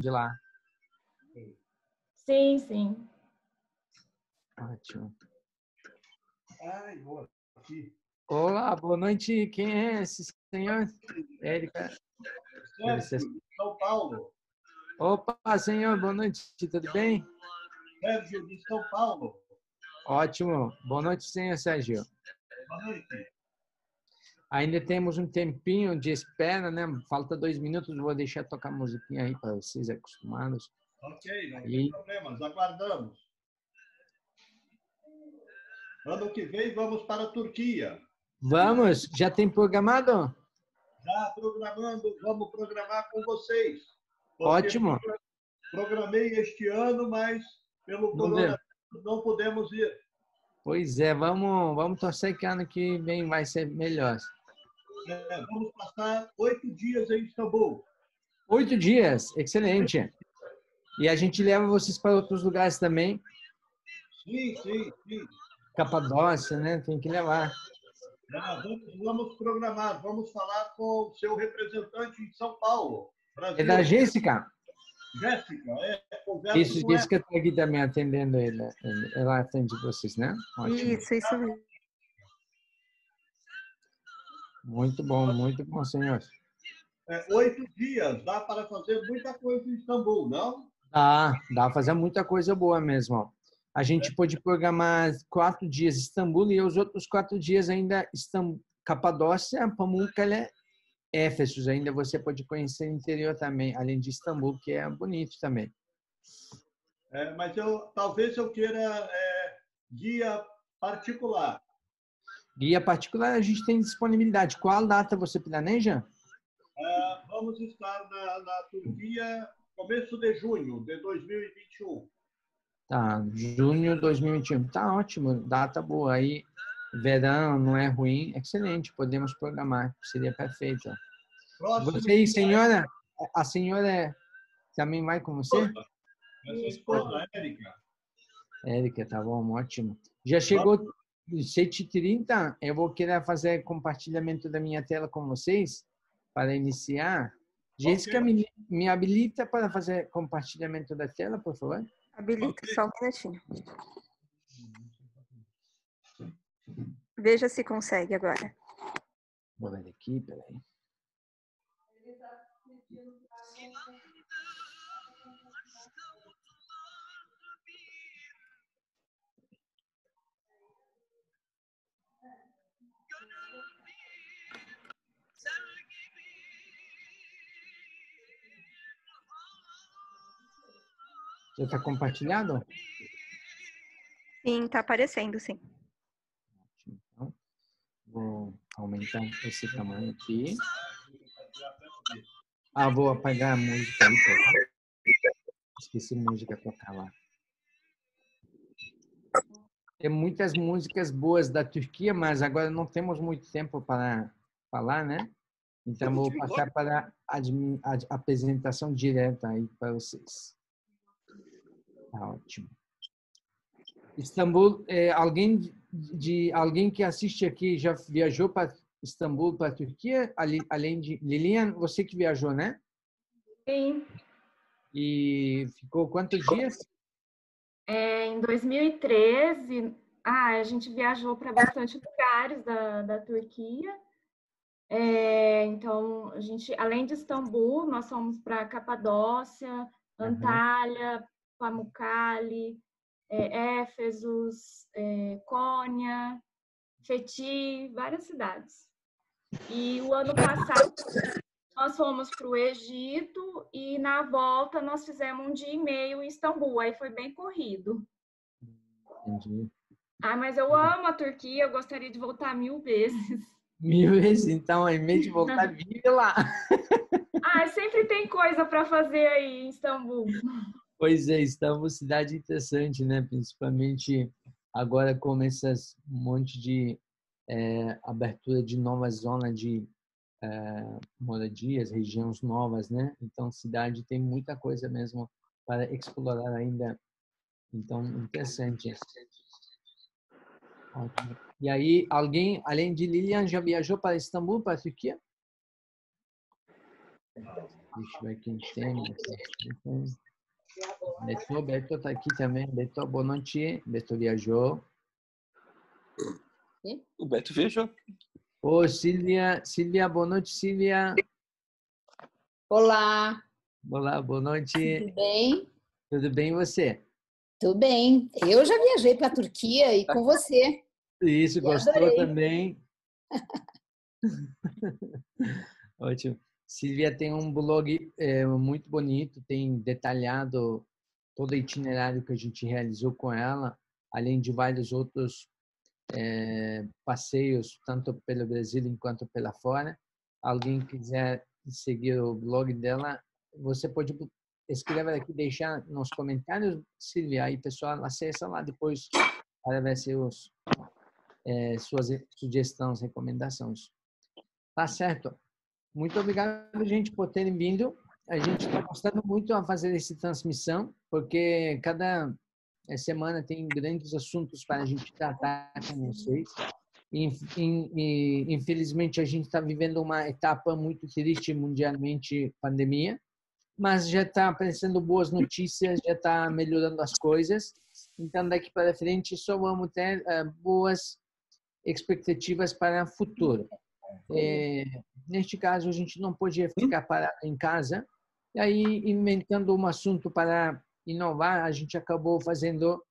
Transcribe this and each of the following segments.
de lá. Sim, sim. Ótimo. Ai, boa. Aqui. Olá, boa noite. Quem é esse senhor? Érica. Sérgio, de São Paulo. Opa, senhor, boa noite. Tudo bem? Sérgio, de São Paulo. Ótimo. Boa noite, senhor Sérgio. Boa noite. Ainda temos um tempinho de espera, né? Falta 2 minutos. Vou deixar tocar a musiquinha aí para vocês acostumados. Ok, não Aí. tem problemas. Aguardamos. Ano que vem vamos para a Turquia. Vamos? Já tem programado? Já programando, vamos programar com vocês. Ótimo. Programei este ano, mas pelo Não coronavírus deu. não podemos ir. Pois é, vamos torcer que ano que vem vai ser melhor. Vamos passar 8 dias em Istambul. 8 dias, excelente. E a gente leva vocês para outros lugares também. Sim, sim, sim. Capadócia, né? Tem que levar. Vamos programar, vamos falar com o seu representante em São Paulo, Brasil. É da Jéssica? Jéssica, Isso, Jéssica está aqui também atendendo ele. Ela atende vocês, né? Ótimo. Isso mesmo. Muito bom, senhor. 8 dias, dá para fazer muita coisa em Istambul, não? Dá para fazer muita coisa boa mesmo. A gente pode programar 4 dias Istambul e os outros 4 dias ainda Capadócia, Pamukkale, Éfeso. Ainda você pode conhecer o interior também, além de Istambul, que é bonito também. Mas talvez eu queira guia particular. Guia particular a gente tem disponibilidade. Qual data você planeja? Vamos estar na Turquia começo de junho de 2021. Tá, junho de 2021. Tá ótimo, data boa. Aí, verão não é ruim, excelente, podemos programar, seria perfeito. Você e senhora, a senhora também vai com você? Essa esposa, Érica. Érica, tá bom, ótimo. Já chegou 7h30, eu vou querer fazer compartilhamento da minha tela com vocês para iniciar. Jéssica, me habilita para fazer compartilhamento da tela, por favor? Habilita, só um minutinho. Veja se consegue agora. Vou ver aqui, peraí. Já está compartilhado? Sim, está aparecendo, sim. Então, vou aumentar esse tamanho aqui. Vou apagar a música aí, esqueci música para tocar lá. Tem muitas músicas boas da Turquia, mas agora não temos muito tempo para falar, né? Então, vou passar para a apresentação direta aí para vocês. Tá ótimo. Istambul, alguém que assiste aqui já viajou para Istambul, para a Turquia? Além de Lilian, você que viajou, né? Sim. E ficou quantos dias? Em 2013, a gente viajou para bastante lugares da Turquia. Então, a gente, além de Istambul, nós fomos para Capadócia, Antália, Pamukkale, Éfesos, Cônia, Fethi, várias cidades. E o ano passado nós fomos para o Egito e na volta nós fizemos 1 dia e meio em Istambul. Aí foi bem corrido. Entendi. Mas eu amo a Turquia, eu gostaria de voltar 1000 vezes. 1000 vezes? Então, em vez de voltar, vive lá. Sempre tem coisa para fazer aí em Istambul. Pois é, Istambul, cidade interessante, né? Principalmente agora com essas monte de abertura de novas zonas de moradias, regiões novas, né? Então, cidade tem muita coisa mesmo para explorar ainda. Então, interessante. Ótimo. E aí, alguém, além de Lilian, já viajou para Istambul, para a Turquia? Deixa eu ver quem tem. Beto está aqui também. Beto, boa noite. Beto viajou. O Beto viajou. Ô, Silvia, boa noite, Silvia. Olá, Olá, boa noite. tudo bem? Tudo bem e você? Tudo bem. Eu já viajei para a Turquia e com você. Isso, E gostou adorei. também? Ótimo. Silvia tem um blog muito bonito, tem detalhado todo o itinerário que a gente realizou com ela, além de vários outros passeios, tanto pelo Brasil quanto pela fora. Alguém quiser seguir o blog dela, você pode escrever aqui, deixar nos comentários, Silvia, aí o pessoal acessa lá depois para ver seus, suas sugestões, recomendações. Tá certo. Muito obrigado, gente, por terem vindo. A gente está gostando muito a fazer essa transmissão, porque cada semana tem grandes assuntos para a gente tratar com vocês. Infelizmente, a gente está vivendo uma etapa muito triste mundialmente, pandemia, mas já está aparecendo boas notícias, já está melhorando as coisas. Então, daqui para frente, só vamos ter boas expectativas para o futuro. Neste caso, a gente não podia ficar parado em casa. E aí, inventando um assunto para inovar, a gente acabou fazendo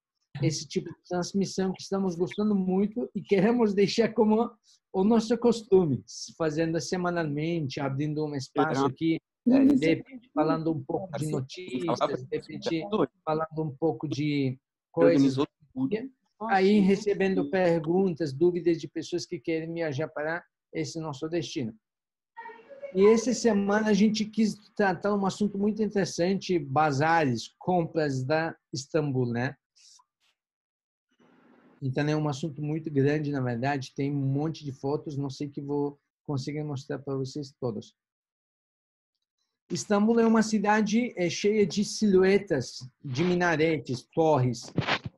esse tipo de transmissão que estamos gostando muito e queremos deixar como o nosso costume, fazendo semanalmente, abrindo um espaço aqui, de repente falando um pouco de notícias, de repente falando um pouco de coisas. Aí recebendo perguntas, dúvidas de pessoas que querem viajar para esse nosso destino. E essa semana a gente quis tratar um assunto muito interessante, bazares, compras da Istambul, né? Então é um assunto muito grande, na verdade, tem um monte de fotos, não sei que vou conseguir mostrar para vocês todos. Istambul é uma cidade cheia de silhuetas, de minaretes, torres.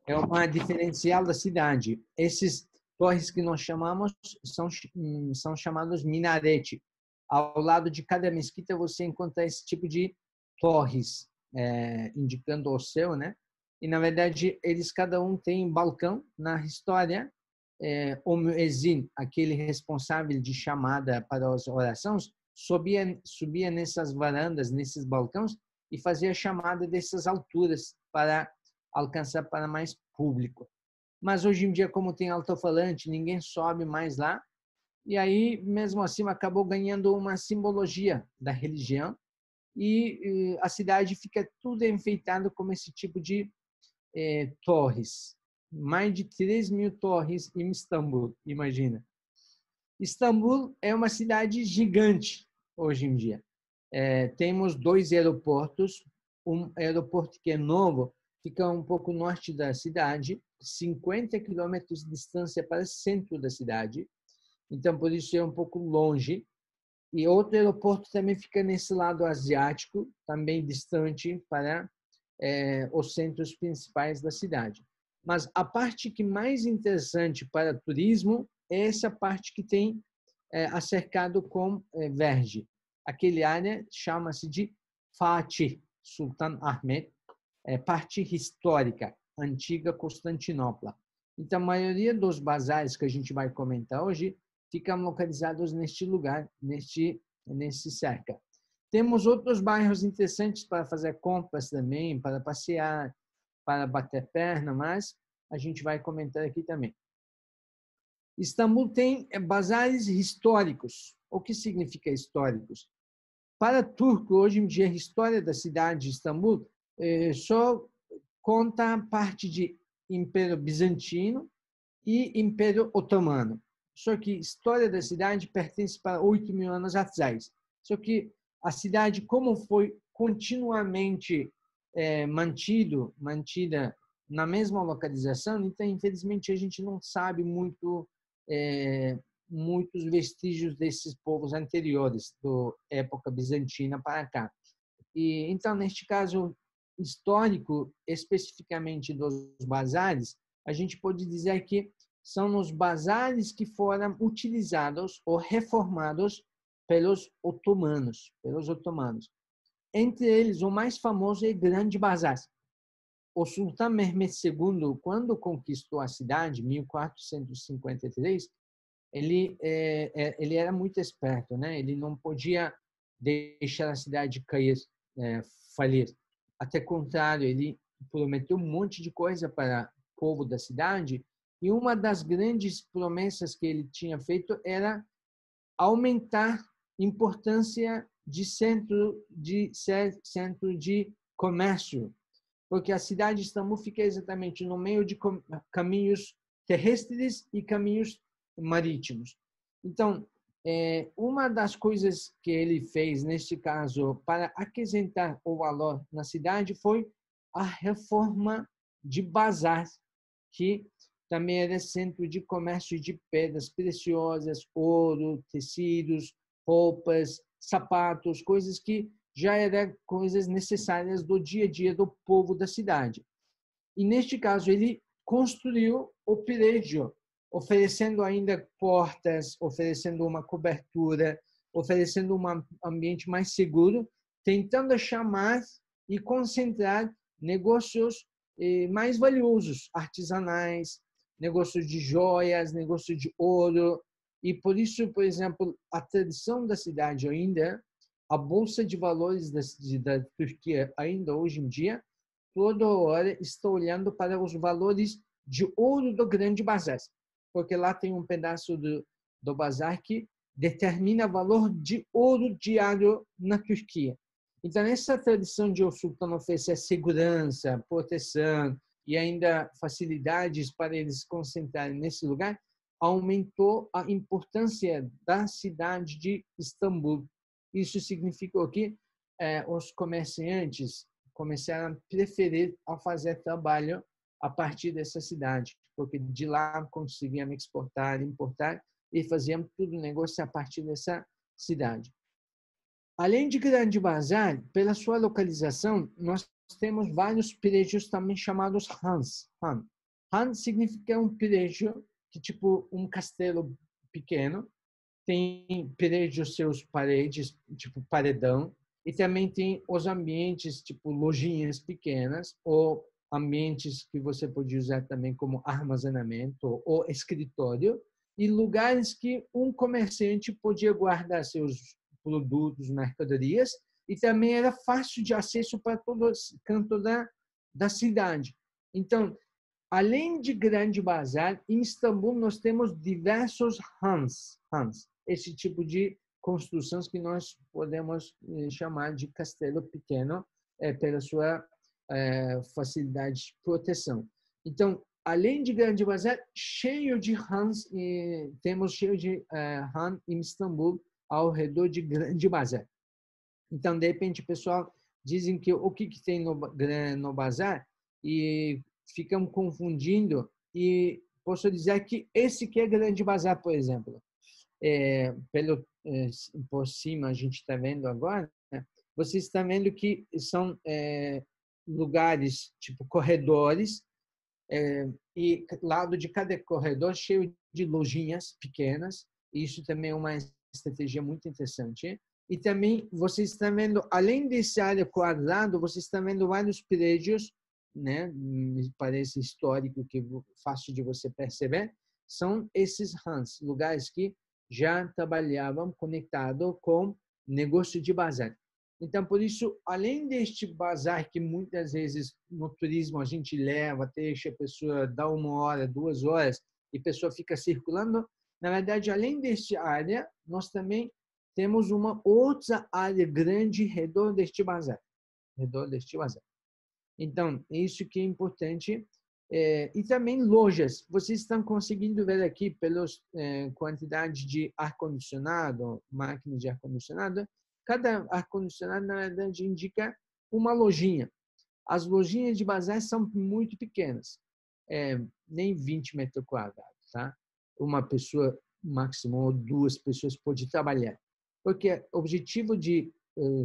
É uma diferencial da cidade. Esses torres que nós chamamos são chamados minarete. Ao lado de cada mesquita você encontra esse tipo de torres, indicando o céu, né? E na verdade eles cada um tem balcão. Na história, o muezzin, aquele responsável de chamada para as orações, subia nessas varandas, nesses balcões e fazia chamada dessas alturas para alcançar para mais público. Mas hoje em dia, como tem alto-falante, ninguém sobe mais lá. E aí, mesmo assim, acabou ganhando uma simbologia da religião e a cidade fica tudo enfeitado com esse tipo de torres. Mais de 3.000 torres em Istambul, imagina. Istambul é uma cidade gigante hoje em dia. Temos 2 aeroportos. Um aeroporto que é novo, fica um pouco norte da cidade, 50 quilômetros de distância para o centro da cidade. Então, por isso é um pouco longe. E outro aeroporto também fica nesse lado asiático, também distante para os centros principais da cidade. Mas a parte que mais interessante para turismo é essa parte que tem acercado com verde. Aquele área chama-se de Fatih Sultan Ahmet, parte histórica, antiga Constantinopla. Então, a maioria dos bazares que a gente vai comentar hoje ficam localizados neste lugar, nesse cerca. Temos outros bairros interessantes para fazer compras também, para passear, para bater perna, mas a gente vai comentar aqui também. Istambul tem bazares históricos. O que significa históricos? Para turco, hoje em dia, a história da cidade de Istambul só conta parte de Império Bizantino e Império Otomano. Só que a história da cidade pertence para 8.000 anos atrás. Só que a cidade, como foi continuamente mantida na mesma localização, então, infelizmente, a gente não sabe muitos vestígios desses povos anteriores, da época bizantina para cá. E, então, neste caso histórico, especificamente dos bazares, a gente pode dizer que são os bazares que foram utilizados ou reformados pelos otomanos. entre eles, o mais famoso é Grande Bazar. O Sultão Mehmed II, quando conquistou a cidade, em 1453, ele era muito esperto, né? Ele não podia deixar a cidade cair, falir. Até contrário, ele prometeu um monte de coisa para o povo da cidade, e uma das grandes promessas que ele tinha feito era aumentar a importância de centro de comércio, porque a cidade de Istambul fica exatamente no meio de caminhos terrestres e caminhos marítimos. Então, uma das coisas que ele fez, neste caso, para acrescentar o valor na cidade foi a reforma de bazar, que também era centro de comércio de pedras preciosas, ouro, tecidos, roupas, sapatos, coisas que já eram coisas necessárias do dia a dia do povo da cidade. E, neste caso, ele construiu o prédio, oferecendo ainda portas, oferecendo uma cobertura, oferecendo um ambiente mais seguro, tentando chamar e concentrar negócios mais valiosos, artesanais, negócios de joias, negócios de ouro. E, por isso, por exemplo, a tradição da cidade ainda, a Bolsa de Valores da Turquia, ainda hoje em dia, toda hora está olhando para os valores de ouro do Grande Bazar, porque lá tem um pedaço do bazar que determina o valor de ouro diário na Turquia. Então, essa tradição de o sultão oferecer segurança, proteção e ainda facilidades para eles se concentrarem nesse lugar, aumentou a importância da cidade de Istambul. Isso significou que os comerciantes começaram a preferir a fazer trabalho a partir dessa cidade, porque de lá conseguiam exportar, importar e faziam todo o negócio a partir dessa cidade. Além de Grande Bazar, pela sua localização, nós temos vários prédios também chamados Hans. Han significa um prédio que tipo um castelo pequeno, tem prédios seus paredes, tipo paredão, e também tem os ambientes, tipo lojinhas pequenas, ou ambientes que você pode usar também como armazenamento ou escritório, e lugares que um comerciante podia guardar seus produtos, mercadorias, e também era fácil de acesso para todo canto da cidade. Então, além de Grande Bazar, em Istambul nós temos diversos Hans, esse tipo de construções que nós podemos chamar de castelo pequeno pela sua facilidade de proteção. Então, além de Grande Bazar, cheio de Hans, temos cheio de Han em Istambul ao redor de Grande Bazar. Então, de repente, o pessoal dizem que o que tem no bazar e ficam confundindo, e posso dizer que esse que é Grande Bazar, por exemplo. Por cima, a gente está vendo agora, né? Você está vendo que são lugares, tipo corredores, e lado de cada corredor cheio de lojinhas pequenas. Isso também é uma estratégia muito interessante. E também você está vendo, além desse área quadrado, você está vendo vários prédios, né? Me parece histórico, que fácil de você perceber. São esses Hans, lugares que já trabalhavam conectado com negócio de bazar. Então, por isso, além deste bazar que muitas vezes no turismo a gente leva, deixa a pessoa dar 1 hora, 2 horas e a pessoa fica circulando, na verdade, além deste área, nós também temos uma outra área grande ao redor deste bazar. Então, isso que é importante. E também lojas. Vocês estão conseguindo ver aqui pela quantidade de ar-condicionado, máquinas de ar-condicionado. Cada ar-condicionado, na verdade, indica uma lojinha. As lojinhas de bazar são muito pequenas, nem 20 metros quadrados. Tá? Uma pessoa, máximo, ou 2 pessoas podem trabalhar. Porque o objetivo de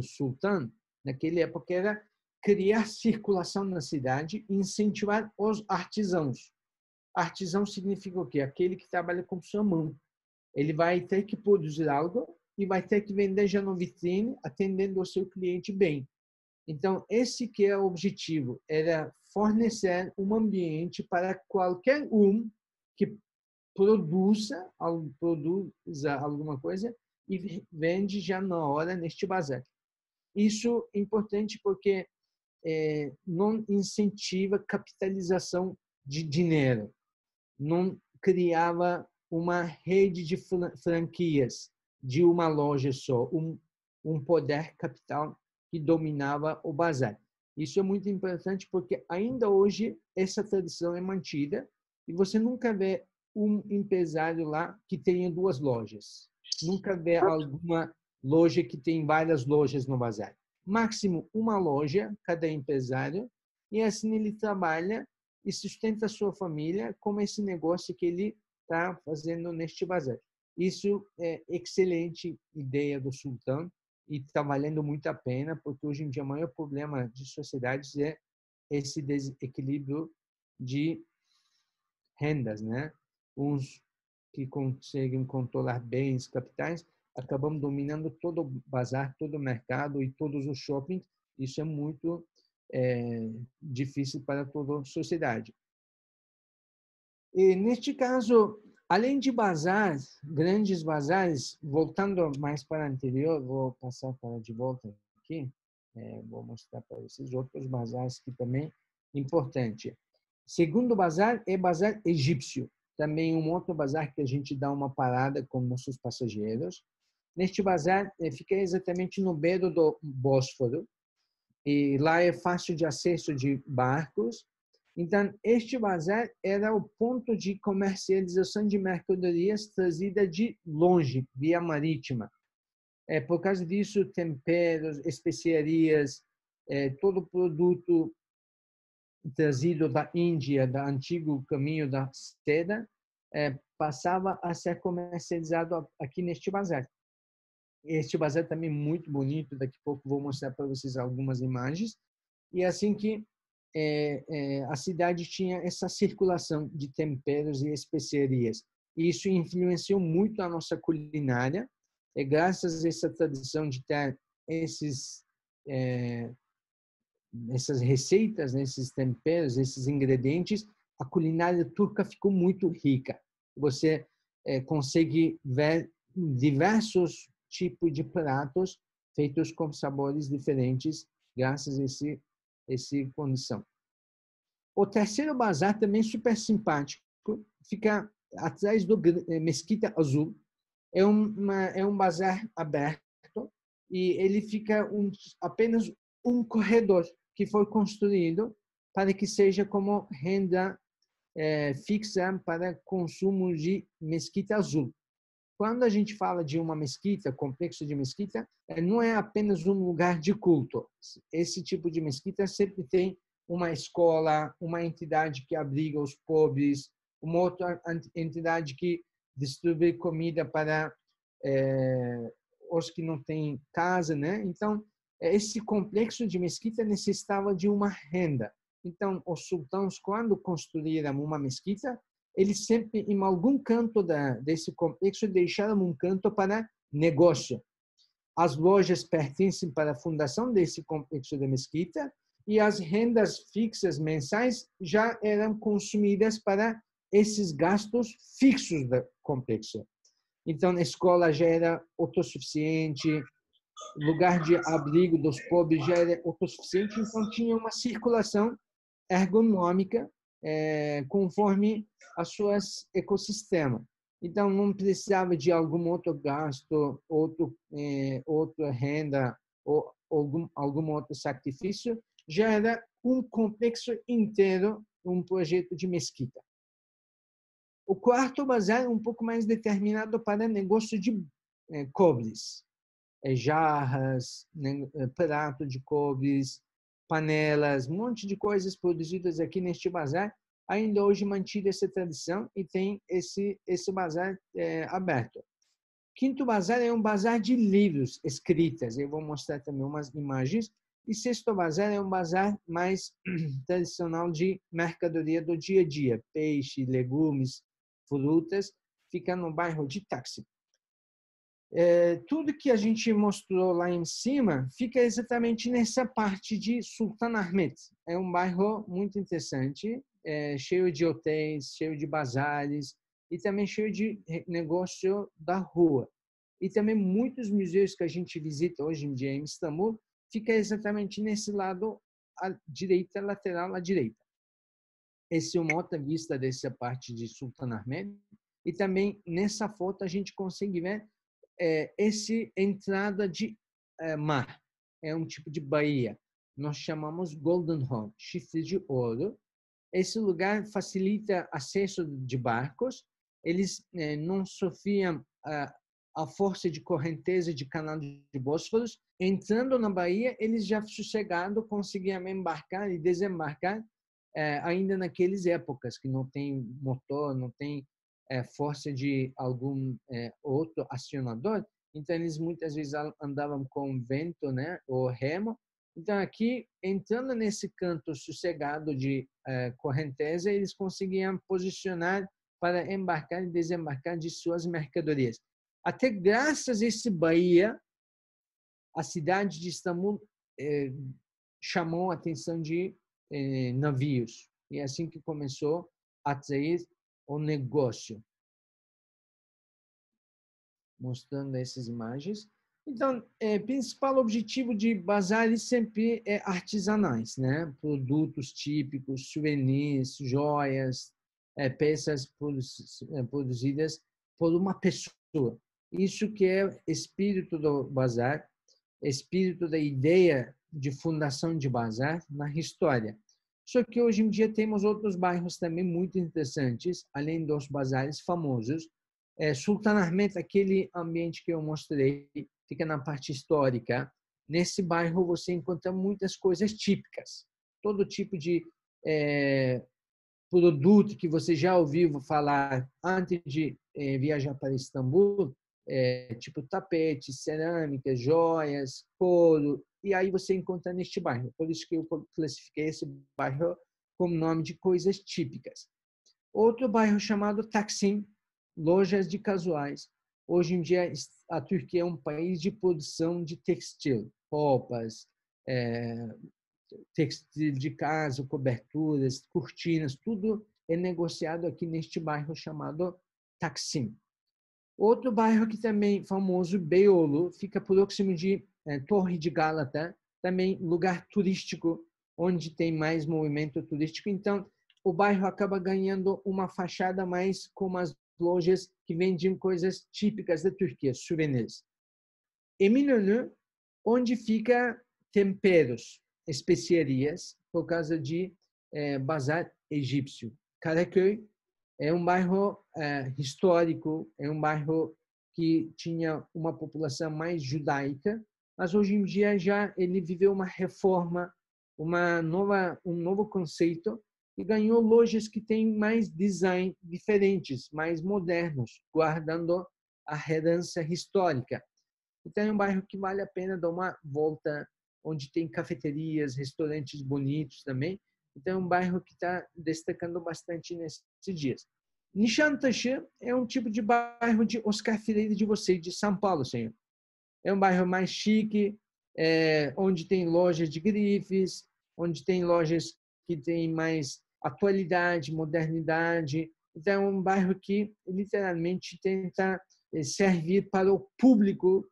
sultão, naquela época, era criar circulação na cidade e incentivar os artesãos. Artesão significa o quê? Aquele que trabalha com sua mão. Ele vai ter que produzir algo e vai ter que vender já no vitrine, atendendo o seu cliente bem. Então, esse que é o objetivo, era fornecer um ambiente para qualquer que produza alguma coisa e vende já na hora neste bazar. Isso é importante porque não incentiva capitalização de dinheiro, não criava uma rede de franquias de uma loja só, um poder capital que dominava o bazar. Isso é muito importante porque ainda hoje essa tradição é mantida e você nunca vê um empresário lá que tenha 2 lojas. Nunca vê alguma loja que tem várias lojas no bazar. Máximo uma loja, cada empresário, e assim ele trabalha e sustenta a sua família com esse negócio que ele está fazendo neste bazar. Isso é excelente ideia do sultão e está valendo muito a pena, porque hoje em dia o maior problema de sociedades é esse desequilíbrio de rendas, né? Uns que conseguem controlar bens capitais acabam dominando todo o bazar, todo o mercado e todos os shoppings. Isso é muito difícil para toda a sociedade. E, neste caso, além de bazar, grandes bazares, voltando mais para o anterior, vou passar para de volta aqui, vou mostrar para vocês outros bazares que também é importante. Segundo bazar é bazar egípcio, também um outro bazar que a gente dá uma parada com nossos passageiros. Neste bazar fica exatamente no beiro do Bósforo e lá é fácil de acesso de barcos. Então, este bazar era o ponto de comercialização de mercadorias trazida de longe, via marítima. Por causa disso, temperos, especiarias, todo produto trazido da Índia, do antigo caminho da seda, passava a ser comercializado aqui neste bazar. Este bazar também é muito bonito, daqui a pouco vou mostrar para vocês algumas imagens. E assim que a cidade tinha essa circulação de temperos e especiarias. E isso influenciou muito a nossa culinária. Graças a essa tradição de ter essas receitas, esses temperos, esses ingredientes, a culinária turca ficou muito rica. Você consegue ver diversos tipos de pratos feitos com sabores diferentes, graças a essa condição. O terceiro bazar também super simpático, fica atrás do Mesquita Azul. É um bazar aberto e ele fica apenas um corredor que foi construído para que seja como renda fixa para consumo de Mesquita Azul. Quando a gente fala de uma mesquita, complexo de mesquita, não é apenas um lugar de culto. Esse tipo de mesquita sempre tem uma escola, uma entidade que abriga os pobres, uma outra entidade que distribui comida para os que não têm casa, né? Então, esse complexo de mesquita necessitava de uma renda. Então, os sultãos, quando construíram uma mesquita, eles sempre, em algum canto desse complexo, deixaram um canto para negócio. As lojas pertencem para a fundação desse complexo de mesquita e as rendas fixas mensais já eram consumidas para esses gastos fixos do complexo. Então, a escola já era autossuficiente, lugar de abrigo dos pobres já era autossuficiente, então tinha uma circulação ergonômica conforme as suas ecossistemas. Então, não precisava de algum outro gasto, outra renda ou algum outro sacrifício. Já era um complexo inteiro, um projeto de mesquita. O quarto bazar é um pouco mais determinado para negócio de cobres. Jarras, prato de cobres, panelas, um monte de coisas produzidas aqui neste bazar. Ainda hoje mantida essa tradição e tem esse bazar aberto. Quinto bazar é um bazar de livros escritas. Eu vou mostrar também umas imagens. E sexto bazar é um bazar mais tradicional de mercadoria do dia a dia. Peixe, legumes, frutas. Fica no bairro de Taksim. Tudo que a gente mostrou lá em cima fica exatamente nessa parte de Sultanahmet. É um bairro muito interessante, cheio de hotéis, cheio de bazares e também cheio de negócio da rua. E também muitos museus que a gente visita hoje em dia em Istambul fica exatamente nesse lado à direita, lateral à direita. Essa é uma outra vista dessa parte de Sultanahmet. E também nessa foto a gente consegue ver essa entrada de mar. É um tipo de baía. Nós chamamos Golden Horn, chifre de ouro. Esse lugar facilita acesso de barcos. Eles não sofriam a força de correnteza de canal de Bósforos. Entrando na baía, eles já sossegado conseguiam embarcar e desembarcar ainda naquelas épocas que não tem motor, não tem força de algum outro acionador. Então, eles muitas vezes andavam com vento, né, ou remo. Então, aqui, entrando nesse canto sossegado de correnteza, eles conseguiam posicionar para embarcar e desembarcar de suas mercadorias. Até graças a esse baía, a cidade de Istambul chamou a atenção de navios. E é assim que começou a sair o negócio. Mostrando essas imagens. Então, o principal objetivo de bazares sempre é artesanais, né? Produtos típicos, souvenirs, joias, peças produzidas por uma pessoa. Isso que é espírito do bazar, espírito da ideia de fundação de bazar na história. Só que hoje em dia temos outros bairros também muito interessantes, além dos bazares famosos. Sultanahmet, aquele ambiente que eu mostrei, fica na parte histórica. Nesse bairro você encontra muitas coisas típicas. Todo tipo de produto que você já ouviu falar antes de viajar para Istambul, tipo tapetes, cerâmicas, joias, couro, e aí você encontra neste bairro. Por isso que eu classifiquei esse bairro como nome de coisas típicas. Outro bairro chamado Taksim, lojas de casuais. Hoje em dia, a Turquia é um país de produção de textil, roupas, textil de casa, coberturas, cortinas, tudo é negociado aqui neste bairro chamado Taksim. Outro bairro que também é famoso, Beyoğlu, fica próximo de Torre de Gálata, também lugar turístico, onde tem mais movimento turístico. Então, o bairro acaba ganhando uma fachada mais como as lojas que vendem coisas típicas da Turquia, souvenirs. Eminönü, onde fica temperos, especiarias, por causa de bazar egípcio. Karaköy é um bairro histórico, é um bairro que tinha uma população mais judaica, mas hoje em dia já ele viveu uma reforma, um novo conceito, e ganhou lojas que têm mais design diferentes, mais modernos, guardando a herança histórica. Então, é um bairro que vale a pena dar uma volta, onde tem cafeterias, restaurantes bonitos também. Então, é um bairro que está destacando bastante nesses dias. Nişantaşı é um tipo de bairro de Oscar Freire de vocês, de São Paulo, senhor. É um bairro mais chique, onde tem lojas de grifes, onde tem lojas que têm mais atualidade, modernidade. Então, é um bairro que literalmente tenta servir para o público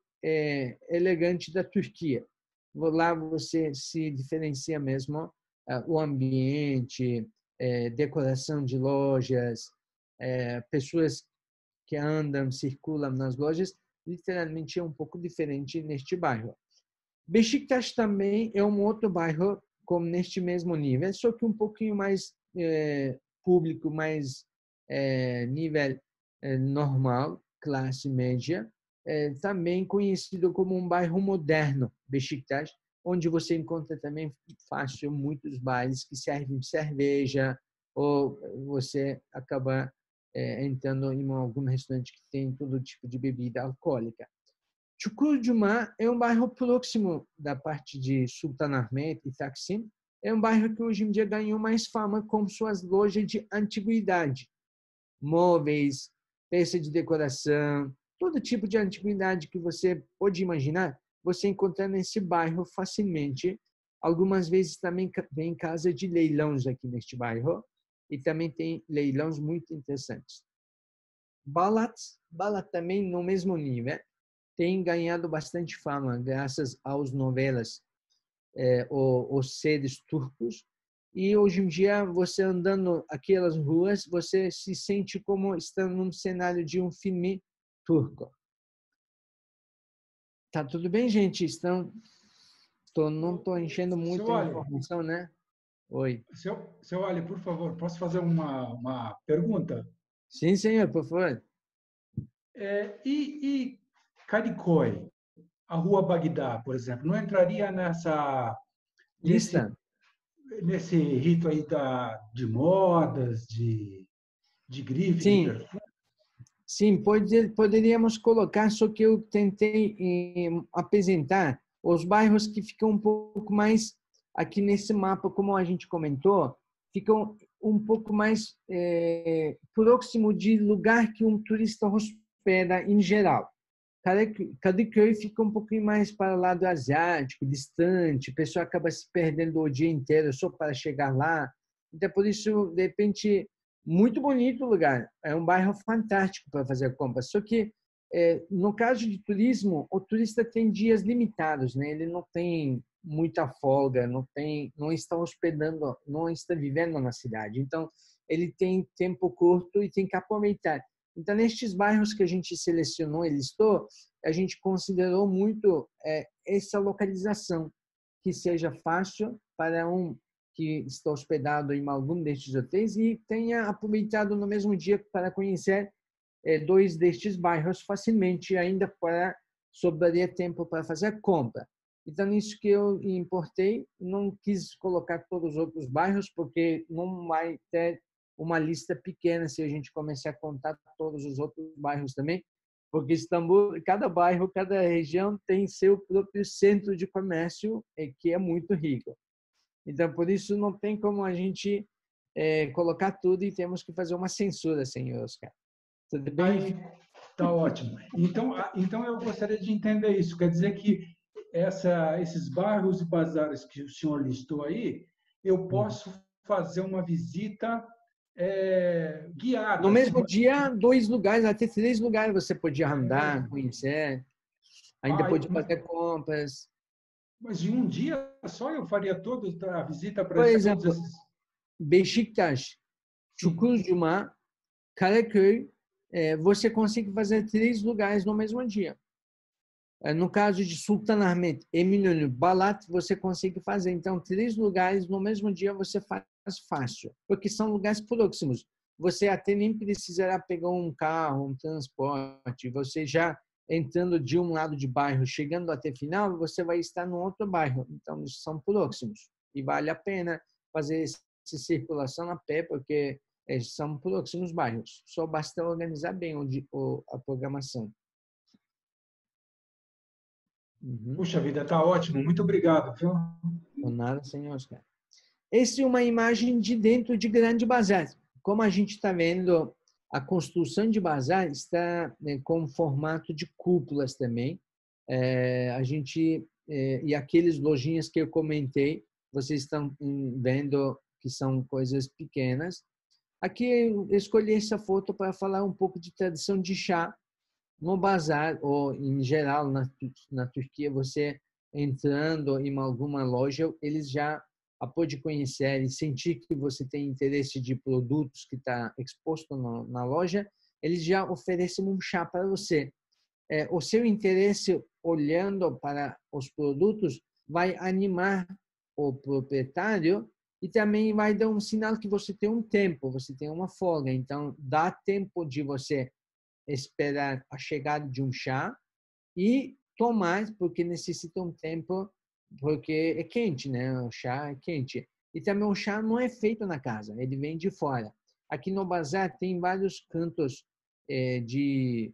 elegante da Turquia. Lá você se diferencia mesmo o ambiente, decoração de lojas, pessoas que andam, circulam nas lojas, literalmente é um pouco diferente neste bairro. Beşiktaş também é um outro bairro como neste mesmo nível, só que um pouquinho mais público, mais nível normal, classe média, também conhecido como um bairro moderno, Beşiktaş, onde você encontra também fácil muitos bares que servem cerveja, ou você acaba entrando em algum restaurante que tem todo tipo de bebida alcoólica. Çukurcuma é um bairro próximo da parte de Sultanahmet e Taksim. É um bairro que hoje em dia ganhou mais fama com suas lojas de antiguidade, móveis, peças de decoração, todo tipo de antiguidade que você pode imaginar, você encontra nesse bairro facilmente. Algumas vezes também tem casa de leilões aqui neste bairro e também tem leilões muito interessantes. Balat também no mesmo nível, tem ganhado bastante fama graças às novelas, os seres turcos. E hoje em dia, você andando aquelas ruas, você se sente como estando num cenário de um filme turco. Tá tudo bem, gente? Não estou enchendo muita informação, né? Oi. Seu Ali, por favor, posso fazer uma pergunta? Sim, senhor, por favor. E Caricoy, a Rua Bagdá, por exemplo, não entraria Lista. nesse rito aí de modas, de grife, de Sim. perfume? Sim, poderíamos colocar, só que eu tentei apresentar os bairros que ficam um pouco mais, aqui nesse mapa, como a gente comentou, ficam um pouco mais próximo de lugar que um turista hospeda em geral. Kadıköy fica um pouquinho mais para o lado asiático, distante, a pessoa acaba se perdendo o dia inteiro só para chegar lá. Então, por isso, de repente, muito bonito o lugar. É um bairro fantástico para fazer compras. Só que, no caso de turismo, o turista tem dias limitados, né? Ele não tem muita folga, não está hospedando, não está vivendo na cidade. Então, ele tem tempo curto e tem que aproveitar. Então, nestes bairros que a gente selecionou e listou, a gente considerou muito essa localização, que seja fácil para um que está hospedado em algum destes hotéis e tenha aproveitado no mesmo dia para conhecer 2 destes bairros facilmente, ainda sobraria tempo para fazer a compra. Então, isso que eu importei, não quis colocar todos os outros bairros, porque não vai ter uma lista pequena se a gente começar a contar todos os outros bairros também, porque Istambul, cada bairro, cada região tem seu próprio centro de comércio, que é muito rico. Então, por isso, não tem como a gente colocar tudo e temos que fazer uma censura, senhor Oscar. Tudo bem? Tá ótimo. Então, eu gostaria de entender isso. Quer dizer que esses bairros e bazares que o senhor listou aí, eu posso fazer uma visita guiada. No mesmo dia, 2 lugares, até 3 lugares você podia andar, conhecer. Ainda pode fazer compras. Mas em um dia só eu faria toda a visita para Por todos exemplo, esses... Beşiktaş, Çukurcuma, Karaköy, você consegue fazer 3 lugares no mesmo dia. No caso de Sultanahmet, Eminönü, Balat, você consegue fazer. Então, 3 lugares no mesmo dia você faz fácil, porque são lugares próximos. Você até nem precisará pegar um carro, um transporte. Você já entrando de um lado de bairro, chegando até final, você vai estar no outro bairro. Então, eles são próximos. E vale a pena fazer essa circulação a pé, porque são próximos bairros. Só basta organizar bem a programação. Puxa vida, tá ótimo. Muito obrigado, viu? Por nada, senhor Oscar. Essa é uma imagem de dentro de Grande Bazar. Como a gente está vendo, a construção de bazar está com formato de cúpulas também. E aqueles lojinhas que eu comentei, vocês estão vendo que são coisas pequenas. Aqui eu escolhi essa foto para falar um pouco de tradição de chá. No bazar, ou em geral na Turquia, você entrando em alguma loja, eles já pode conhecer e sentir que você tem interesse de produtos que está exposto na loja, eles já oferecem um chá para você. O seu interesse olhando para os produtos vai animar o proprietário e também vai dar um sinal que você tem um tempo, você tem uma folga. Então, dá tempo de você esperar a chegada de um chá e tomar, porque necessita um tempo, porque é quente, né? O chá é quente. E também o chá não é feito na casa, ele vem de fora. Aqui no bazar tem vários cantos de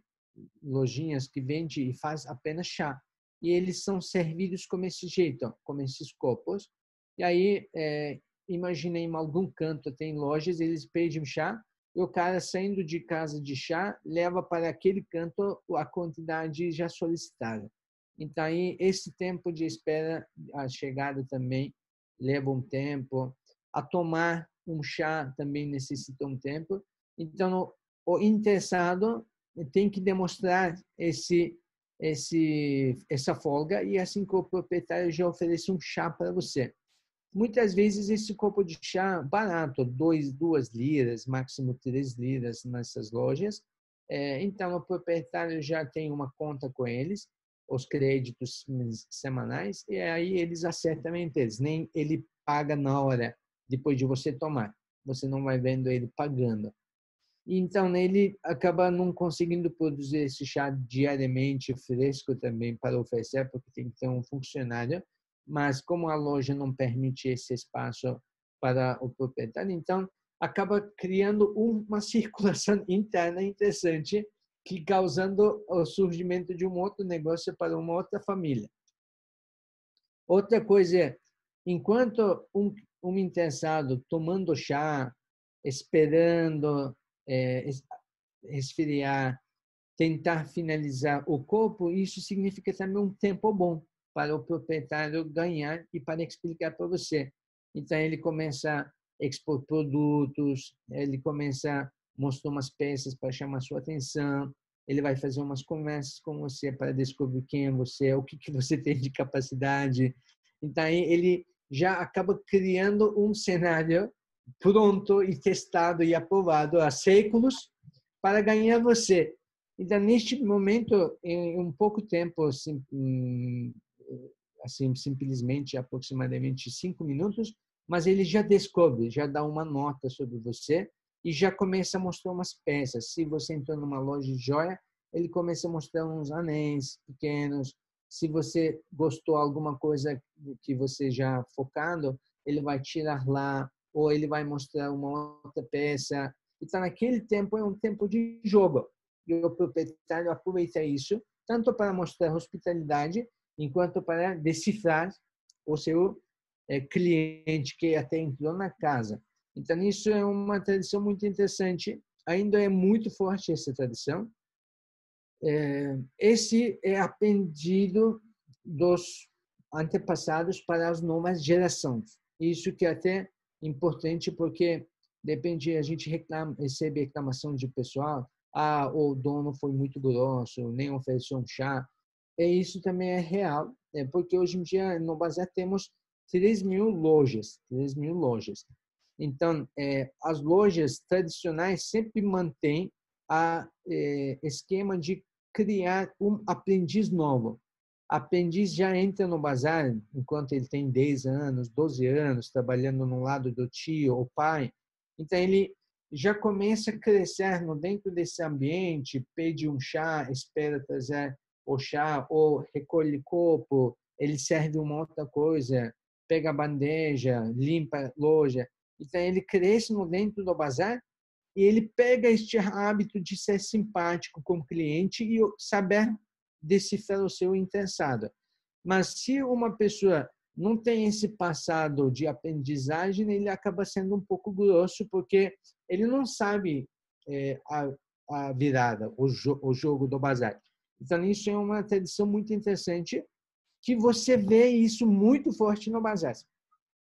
lojinhas que vendem e faz apenas chá. E eles são servidos como esse jeito, como esses copos. E aí, imaginei em algum canto tem lojas, eles pedem chá, e o cara saindo de casa de chá leva para aquele canto a quantidade já solicitada. Então, aí, esse tempo de espera, a chegada também leva um tempo. A tomar um chá também necessita um tempo. Então, o interessado tem que demonstrar essa folga e assim que o proprietário já oferece um chá para você. Muitas vezes esse copo de chá barato, 2 liras, máximo 3 liras nessas lojas. Então, o proprietário já tem uma conta com eles, os créditos semanais, e aí eles acertam entre eles. Nem ele paga na hora, depois de você tomar. Você não vai vendo ele pagando. Então, ele acaba não conseguindo produzir esse chá diariamente fresco também para oferecer, porque tem que ter um funcionário. Mas como a loja não permite esse espaço para o proprietário, então acaba criando uma circulação interna interessante, que causando o surgimento de um outro negócio para uma outra família. Outra coisa é, enquanto um interessado tomando chá, esperando resfriar, tentar finalizar o corpo, isso significa também um tempo bom para o proprietário ganhar e para explicar para você. Então, ele começa a expor produtos, ele começa a mostrar umas peças para chamar sua atenção, ele vai fazer umas conversas com você para descobrir quem é você, o que você tem de capacidade. Então, aí ele já acaba criando um cenário pronto e testado e aprovado há séculos para ganhar você. Então, neste momento, em um pouco tempo, assim, simplesmente aproximadamente 5 minutos, mas ele já descobre, já dá uma nota sobre você e já começa a mostrar umas peças. Se você entrou numa loja de joia, ele começa a mostrar uns anéis pequenos. Se você gostou de alguma coisa que você já focado, ele vai tirar lá, ou ele vai mostrar uma outra peça. Então, naquele tempo é um tempo de jogo. E o proprietário aproveita isso, tanto para mostrar hospitalidade, enquanto para decifrar o seu cliente que até entrou na casa. Então, isso é uma tradição muito interessante. Ainda é muito forte essa tradição. Esse é aprendido dos antepassados para as novas gerações. Isso que é até importante, porque depende, a gente recebe reclamação de pessoal, o dono foi muito grosso, nem ofereceu um chá. E isso também é real, porque hoje em dia no Bazar temos 3.000 lojas, 3.000 lojas. Então, as lojas tradicionais sempre mantêm a esquema de criar um aprendiz novo. Aprendiz já entra no bazar enquanto ele tem 10 anos, 12 anos, trabalhando no lado do tio ou pai. Então, ele já começa a crescer dentro desse ambiente, pede um chá, espera trazer o chá, ou recolhe copo, ele serve uma outra coisa, pega a bandeja, limpa a loja. Então, ele cresce dentro do bazar e ele pega este hábito de ser simpático com o cliente e saber decifrar o seu interessado. Mas se uma pessoa não tem esse passado de aprendizagem, ele acaba sendo um pouco grosso, porque ele não sabe a virada, o jogo do bazar. Então, isso é uma tradição muito interessante, que você vê isso muito forte no bazar.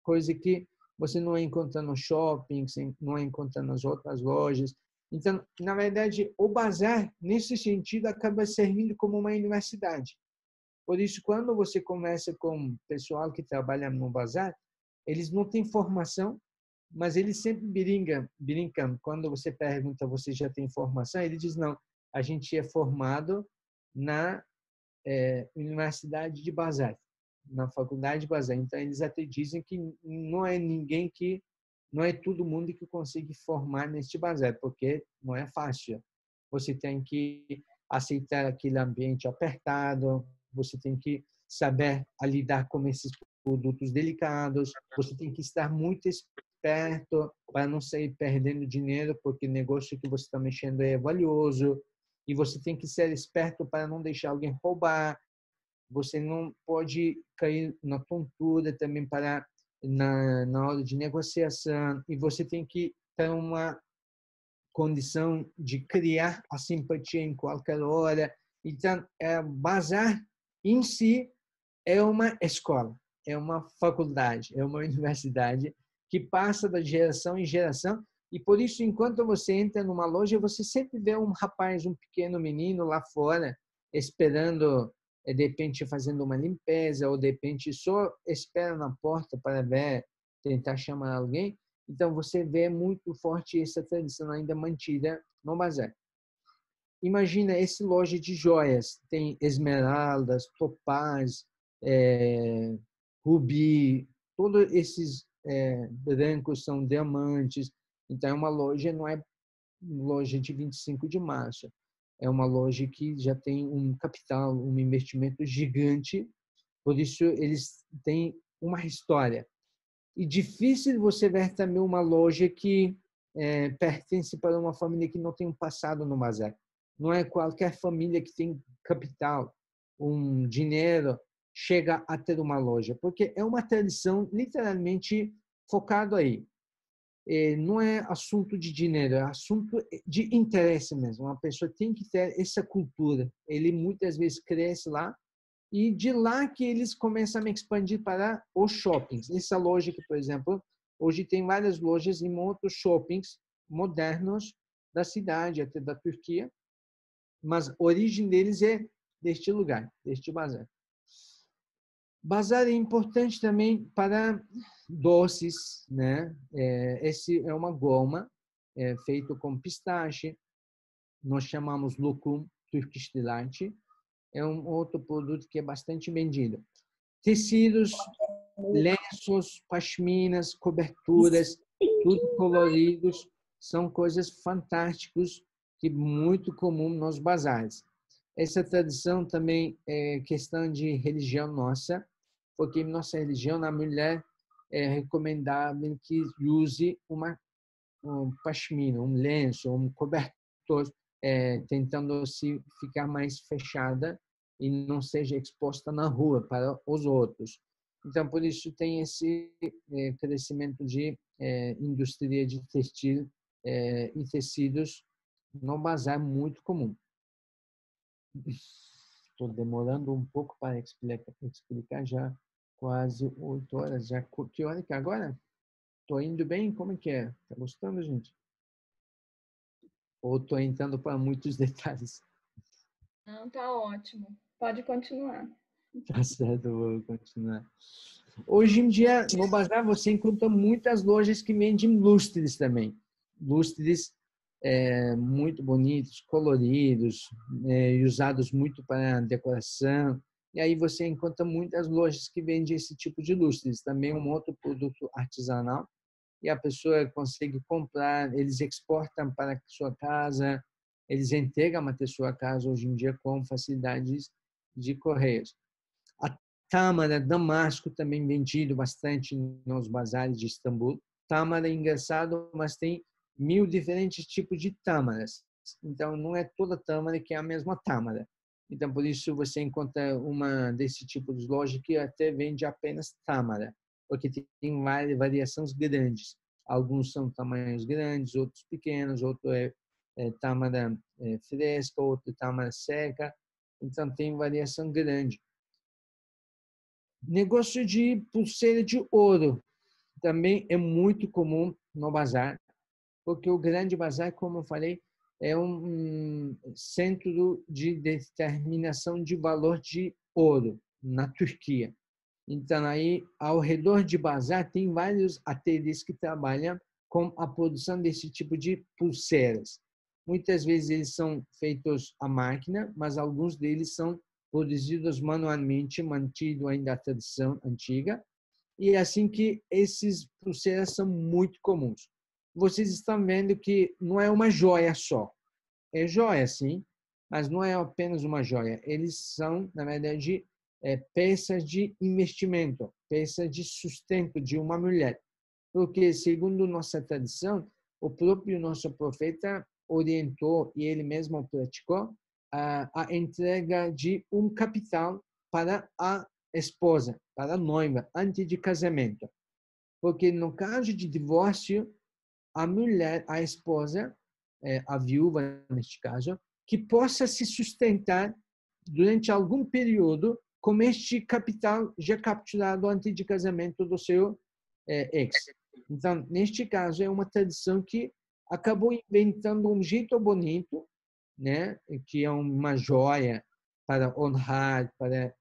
Coisa que você não encontra no shopping, não encontra nas outras lojas. Então, na verdade, o bazar, nesse sentido, acaba servindo como uma universidade. Por isso, quando você conversa com o pessoal que trabalha no bazar, eles não têm formação, mas eles sempre brincam. Quando você pergunta, você já tem formação? Ele diz, não, a gente é formado na Universidade de Bazar, na Faculdade de Bazar. Então, eles até dizem que não é não é todo mundo que consegue formar neste bazar, porque não é fácil. Você tem que aceitar aquele ambiente apertado, você tem que saber lidar com esses produtos delicados, você tem que estar muito esperto para não sair perdendo dinheiro, porque o negócio que você está mexendo é valioso, e você tem que ser esperto para não deixar alguém roubar. Você não pode cair na tontura também na hora de negociação, e você tem que ter condição de criar a simpatia em qualquer hora. Então, bazar em si é uma escola, é uma faculdade, é uma universidade que passa da geração em geração. E por isso, enquanto você entra numa loja, você sempre vê um rapaz, um pequeno menino lá fora, esperando, de repente, fazendo uma limpeza, ou de repente só espera na porta para ver, tentar chamar alguém. Então, você vê muito forte essa tradição ainda mantida no bazar. Imagina essa loja de joias, tem esmeraldas, topaz, rubi, todos esses brancos são diamantes. Então, é uma loja, não é loja de 25 de março, é uma loja que já tem um capital, um investimento gigante, por isso eles têm uma história. E difícil você ver também uma loja que pertence para uma família que não tem um passado no bazar. Não é qualquer família que tem capital, um dinheiro, chega a ter uma loja, porque é uma tradição literalmente focado aí. Não é assunto de dinheiro, é assunto de interesse mesmo. Uma pessoa tem que ter essa cultura. Ele muitas vezes cresce lá e de lá que eles começam a expandir para os shoppings. Essa loja que, por exemplo, hoje tem várias lojas em outros shoppings modernos da cidade, até da Turquia, mas a origem deles é deste lugar, deste bazar. Bazar é importante também para doces, né? Esse é uma goma feito com pistache. Nós chamamos lokum, Turkish Delight. É um outro produto que é bastante vendido. Tecidos, lenços, pashminas, coberturas, tudo coloridos, são coisas fantásticas que muito comum nos bazares. Essa tradição também é questão de religião nossa, porque em nossa religião a mulher é recomendável que use um pashmina, um lenço, um cobertor, tentando se ficar mais fechada e não seja exposta na rua para os outros. Então, por isso tem esse crescimento de indústria de textil e tecidos no bazar muito comum. Estou demorando um pouco para explicar já quase 8 horas. Já, que hora que é agora? Estou indo bem? Como é que é? Está gostando, gente? Ou estou entrando para muitos detalhes? Não, tá ótimo. Pode continuar. Tá certo, vou continuar. Hoje em dia, no bazar, você encontra muitas lojas que vendem lustres também. Lustres muito bonitos, coloridos, e usados muito para decoração. E aí você encontra muitas lojas que vendem esse tipo de lustres. Também um outro produto artesanal. E a pessoa consegue comprar, eles exportam para a sua casa, eles entregam até a sua casa hoje em dia com facilidades de correios. A tâmara, damasco, também vendido bastante nos bazares de Istambul. Tâmara é engraçado, mas tem 1000 diferentes tipos de tâmaras. Então, não é toda tâmara que é a mesma tâmara. Então, por isso, você encontra uma desse tipo de loja que até vende apenas tâmara, porque tem variações grandes. Alguns são tamanhos grandes, outros pequenos, outro é tâmara fresca, outro tâmara seca. Então, tem variação grande. Negócio de pulseira de ouro também é muito comum no bazar, porque o grande bazar, como eu falei, é um centro de determinação de valor de ouro na Turquia. Então, aí, ao redor de bazar, tem vários ateliês que trabalham com a produção desse tipo de pulseiras. Muitas vezes eles são feitos à máquina, mas alguns deles são produzidos manualmente, mantido ainda a tradição antiga. E é assim que esses pulseiras são muito comuns. Vocês estão vendo que não é uma joia só. É joia, sim, mas não é apenas uma joia. Eles são, na verdade, peças de investimento, peças de sustento de uma mulher. Porque, segundo nossa tradição, o próprio nosso profeta orientou e ele mesmo praticou a entrega de um capital para a esposa, para a noiva, antes de casamento. Porque no caso de divórcio, a mulher, a esposa, a viúva, neste caso, que possa se sustentar durante algum período com este capital já capturado antes de casamento do seu ex. Então, neste caso, é uma tradição que acabou inventando um jeito bonito, né, que é uma joia para honrar, para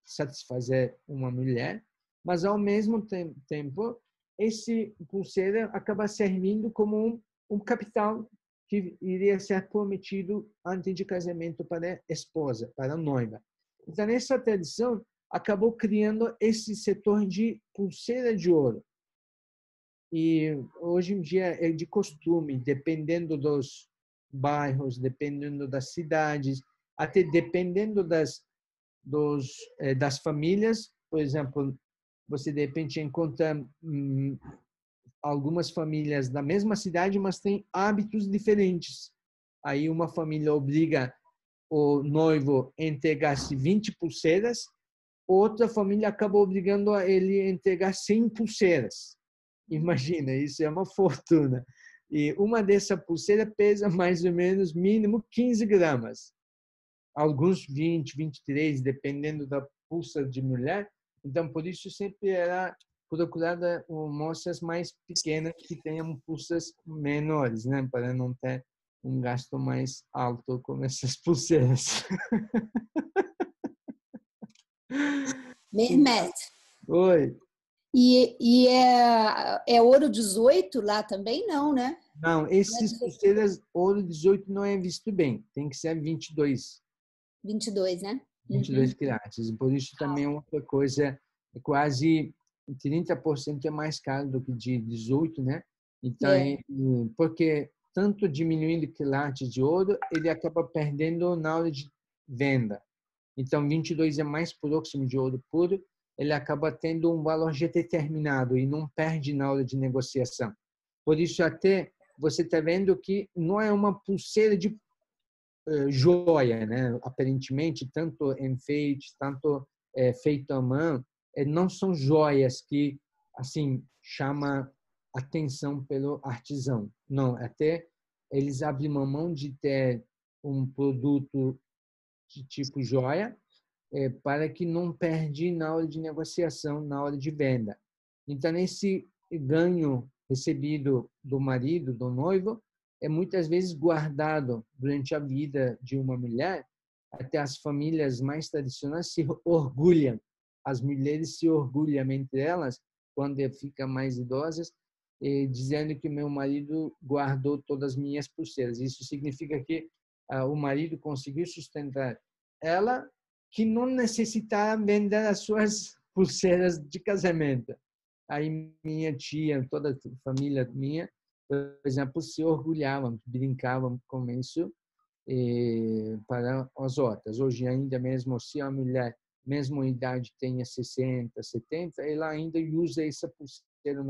satisfazer uma mulher, mas ao mesmo tempo esse pulseira acaba servindo como um capital que iria ser prometido antes de casamento para a esposa, para a noiva. Então essa tradição acabou criando esse setor de pulseira de ouro. E hoje em dia é de costume, dependendo dos bairros, dependendo das cidades, até dependendo das famílias. Por exemplo, você de repente encontra algumas famílias da mesma cidade, mas têm hábitos diferentes. Aí uma família obriga o noivo a entregar-se 20 pulseiras, outra família acaba obrigando ele a entregar 100 pulseiras. Imagina, isso é uma fortuna. E uma dessa pulseira pesa mais ou menos, mínimo, 15 gramas. Alguns 20, 23, dependendo da pulsa de mulher. Então, por isso, sempre era procurada moças mais pequenas que tenham pulsas menores, né? Para não ter um gasto mais alto com essas pulseiras. Mehmet. Oi. E é ouro 18 lá também? Não, né? Não, esses pulseiras ouro 18 não é visto bem. Tem que ser 22. 22, né? 22 quilates. Por isso também é outra coisa, quase 30% é mais caro do que de 18, né? Então, porque tanto diminuindo quilates de ouro, ele acaba perdendo na hora de venda. Então, 22 é mais próximo de ouro puro, ele acaba tendo um valor já determinado e não perde na hora de negociação. Por isso, até você está vendo que não é uma pulseira de joia, né? Aparentemente, tanto enfeite, tanto feito à mão, não são joias que assim chama atenção pelo artesão. Não, até eles abrem mão de ter um produto de tipo joia para que não perde na hora de negociação, na hora de venda. Então, esse ganho recebido do marido, do noivo, é muitas vezes guardado durante a vida de uma mulher. Até as famílias mais tradicionais se orgulham. As mulheres se orgulham entre elas, quando ficam mais idosas, dizendo que meu marido guardou todas as minhas pulseiras. Isso significa que o marido conseguiu sustentar ela, que não necessitava vender as suas pulseiras de casamento. Aí minha tia, toda a família minha, por exemplo, se orgulhavam, brincavam com isso para as outras. Hoje ainda mesmo, se a mulher, mesmo em idade, tenha 60, 70, ela ainda usa essa pulseira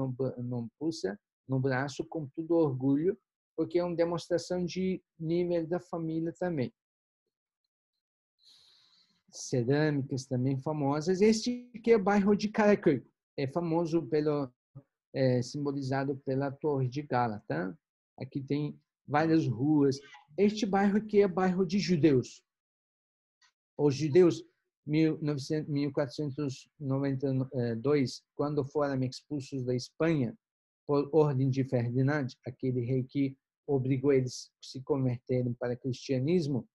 no braço com todo orgulho, porque é uma demonstração de nível da família também. Cerâmicas também famosas. Este que é o bairro de Karaköy, é famoso simbolizado pela Torre de Gala, tá? Aqui tem várias ruas. Este bairro aqui é o bairro de judeus. Os judeus, 1492, quando foram expulsos da Espanha por ordem de Ferdinand, aquele rei que obrigou eles a se converterem para o cristianismo,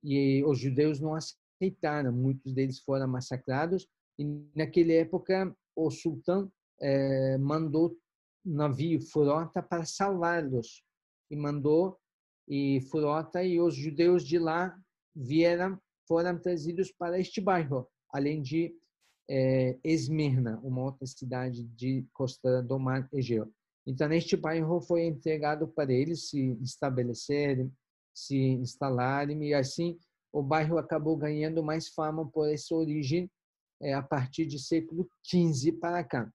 e os judeus não aceitaram, muitos deles foram massacrados, e naquela época o sultão mandou navio, frota, para salvá-los, e mandou frota, e os judeus de lá foram trazidos para este bairro, além de Esmirna, uma outra cidade de costa do mar Egeu. Então, este bairro foi entregado para eles se estabelecerem, se instalarem, e assim o bairro acabou ganhando mais fama por essa origem a partir do século XV para cá.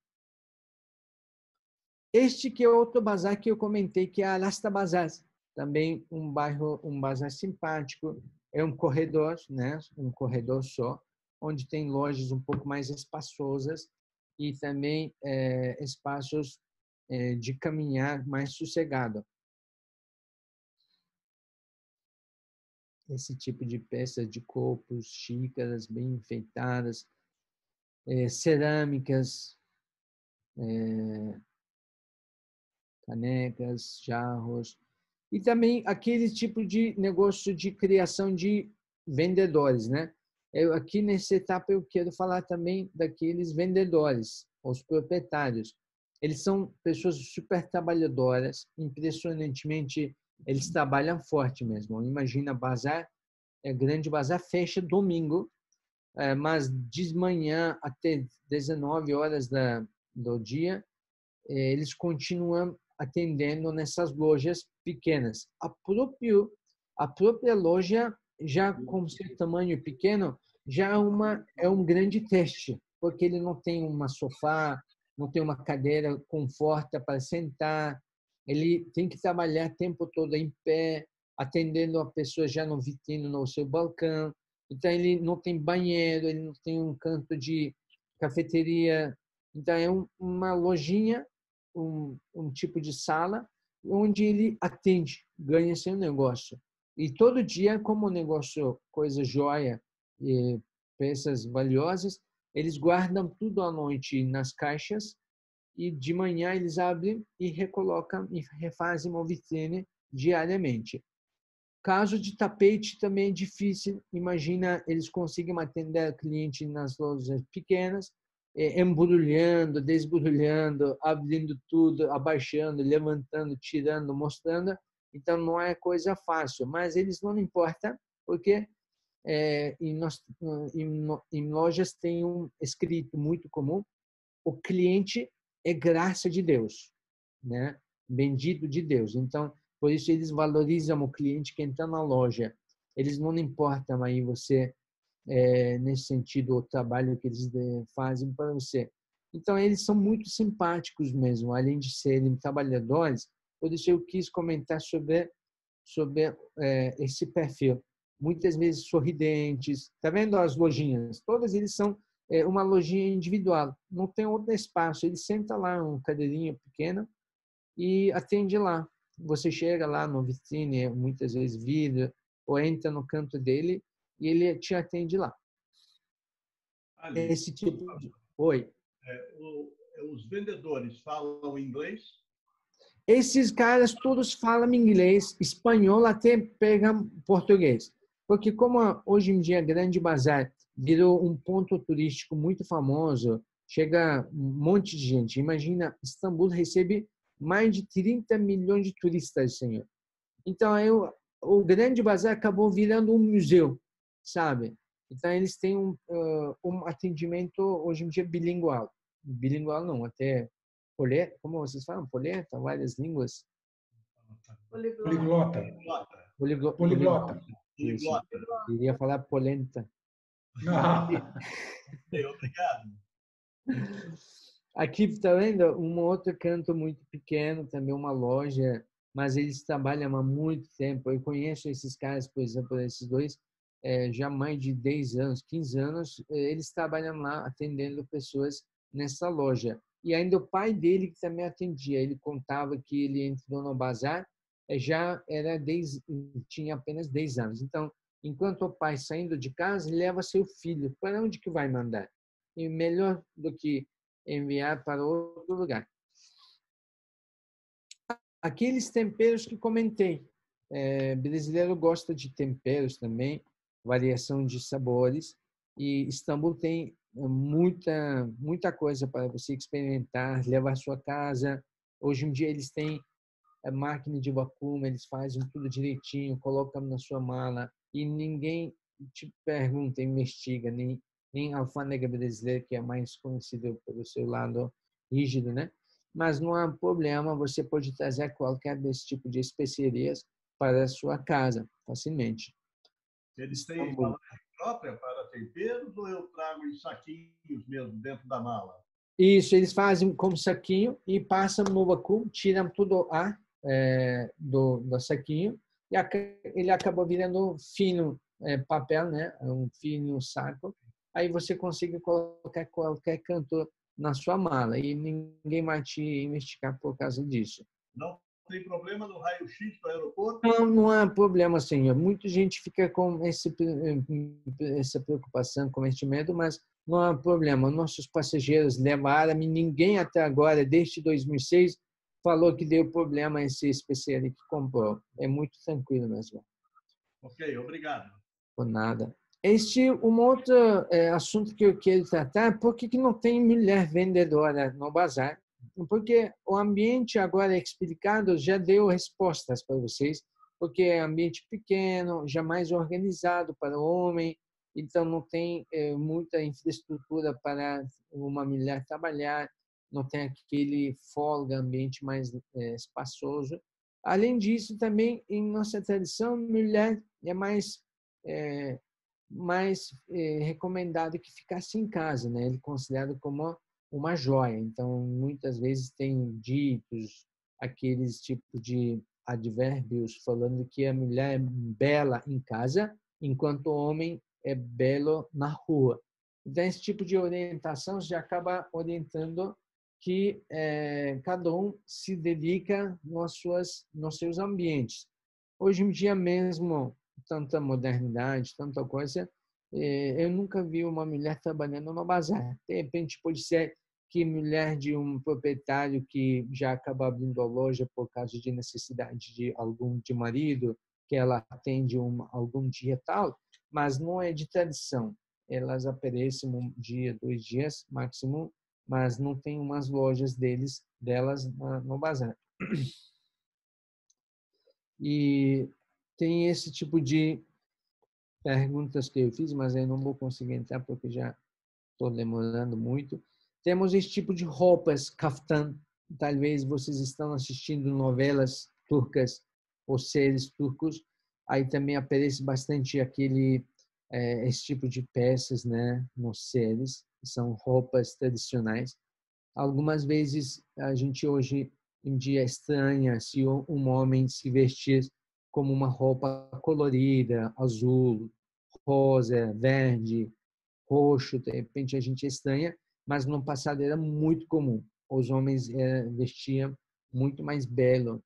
Este que é outro bazar que eu comentei, que é a Alasta Bazar, também um bazar simpático, é um corredor, né? Um corredor só, onde tem lojas um pouco mais espaçosas e também espaços de caminhar mais sossegado. esse tipo de peças de copos, xícaras bem enfeitadas, cerâmicas, canecas, jarros, e também aquele tipo de negócio de criação de vendedores, né? Aqui nessa etapa eu quero falar também daqueles vendedores, os proprietários. Eles são pessoas super trabalhadoras, impressionantemente eles trabalham forte mesmo. Imagina bazar, grande bazar fecha domingo, mas de manhã até 19 horas do dia, eles continuam atendendo nessas lojas pequenas. A própria loja, já com seu tamanho pequeno, já é um grande teste, porque ele não tem uma sofá, não tem uma cadeira confortável para sentar, ele tem que trabalhar o tempo todo em pé, atendendo a pessoa já no vitrine, no seu balcão. Então, ele não tem banheiro, ele não tem um canto de cafeteria. Então, é uma lojinha, um tipo de sala onde ele atende, ganha seu negócio. E todo dia, como o negócio, coisa joia e peças valiosas, eles guardam tudo à noite nas caixas e de manhã eles abrem e recolocam e refazem uma vitrine diariamente. Caso de tapete também é difícil. Imagina, eles conseguem atender cliente nas lojas pequenas, embrulhando, desbrulhando, abrindo tudo, abaixando, levantando, tirando, mostrando. Então, não é coisa fácil, mas eles não importam, porque em lojas tem um escrito muito comum: o cliente é graça de Deus, né? Bendito de Deus. Então, por isso eles valorizam o cliente que entra na loja. Eles não importam aí você, nesse sentido, o trabalho que eles fazem para você. Então, eles são muito simpáticos mesmo, além de serem trabalhadores. Por isso eu quis comentar sobre esse perfil. Muitas vezes sorridentes. Tá vendo as lojinhas? Todas eles são uma lojinha individual. Não tem outro espaço. Ele senta lá, uma cadeirinha pequena, e atende lá. Você chega lá no vitrine, muitas vezes vira, ou entra no canto dele e ele te atende lá. Ali, Esse tipo de... Oi. Os vendedores falam inglês? Esses caras todos falam inglês, espanhol, até pegam português. Porque como hoje em dia Grande Bazar virou um ponto turístico muito famoso, chega um monte de gente. Imagina, Istambul recebe mais de 30 milhões de turistas, senhor. Então, o Grande Bazar acabou virando um museu, sabe? Então, eles têm um atendimento, hoje em dia, bilingual. Bilingual não, até como vocês falam? Polenta, várias línguas. Poliglota. Poliglota. Isso. Poliglota. Iria falar polenta. Obrigado. Aqui está vendo um outro canto muito pequeno, também uma loja, mas eles trabalham há muito tempo. Eu conheço esses caras, por exemplo, esses dois, já há mais de 10 anos, 15 anos, eles trabalham lá atendendo pessoas nessa loja. E ainda o pai dele que também atendia, ele contava que ele entrou no bazar, já tinha apenas 10 anos. Então, enquanto o pai saindo de casa, ele leva seu filho. Para onde que vai mandar? E melhor do que enviar para outro lugar. Aqueles temperos que comentei. Brasileiro gosta de temperos também, variação de sabores. E Istambul tem muita coisa para você experimentar, levar à sua casa. Hoje em dia eles têm máquina de vacuum, eles fazem tudo direitinho, colocam na sua mala e ninguém te pergunta, investiga, nem a alfândega brasileira, que é mais conhecida pelo seu lado rígido, né? Mas não há problema, você pode trazer qualquer desse tipo de especiarias para a sua casa, facilmente. Eles têm embalagem própria para temperos ou eu trago em saquinhos mesmo dentro da mala? Isso, eles fazem como saquinho e passam no vácuo, tiram tudo o ar do saquinho e ele acaba virando fino papel, né? Um fino saco. Aí você consegue colocar qualquer canto na sua mala e ninguém vai te investigar por causa disso. Não tem problema no raio-x do aeroporto? Não, não há problema, senhor. Muita gente fica com essa preocupação, com este medo, mas não há problema. Nossos passageiros levaram e ninguém até agora, desde 2006, falou que deu problema esse especial que comprou. É muito tranquilo mesmo. Ok, obrigado. Por nada. Um outro assunto que eu quero tratar, por que não tem mulher vendedora no bazar? Porque o ambiente agora explicado já deu respostas para vocês, porque é ambiente pequeno, já mais organizado para o homem, então não tem muita infraestrutura para uma mulher trabalhar, não tem aquele folga, ambiente mais espaçoso. Além disso, também em nossa tradição, mulher é mais recomendado que ficasse em casa, né? Ele é considerado como uma joia. Então, muitas vezes tem ditos, aqueles tipos de advérbios falando que a mulher é bela em casa, enquanto o homem é belo na rua. Então, esse tipo de orientação já acaba orientando que cada um se dedica nos seus ambientes. Hoje em dia mesmo, tanta modernidade, tanta coisa, eu nunca vi uma mulher trabalhando no bazar. De repente, pode ser que mulher de um proprietário que já acaba abrindo a loja por causa de necessidade de marido, que ela atende algum dia tal, mas não é de tradição. Elas aparecem um dia, 2 dias máximo, mas não tem umas lojas delas no bazar. E tem esse tipo de perguntas que eu fiz, mas eu não vou conseguir entrar porque já estou demorando muito. Temos esse tipo de roupas, kaftan. Talvez vocês estão assistindo novelas turcas ou séries turcos. Aí também aparece bastante esse tipo de peças, né, nos séries. São roupas tradicionais. Algumas vezes a gente hoje em dia estranha se um homem se vestir como uma roupa colorida, azul, rosa, verde, roxo, de repente a gente estranha, mas no passado era muito comum. Os homens vestiam muito mais belo,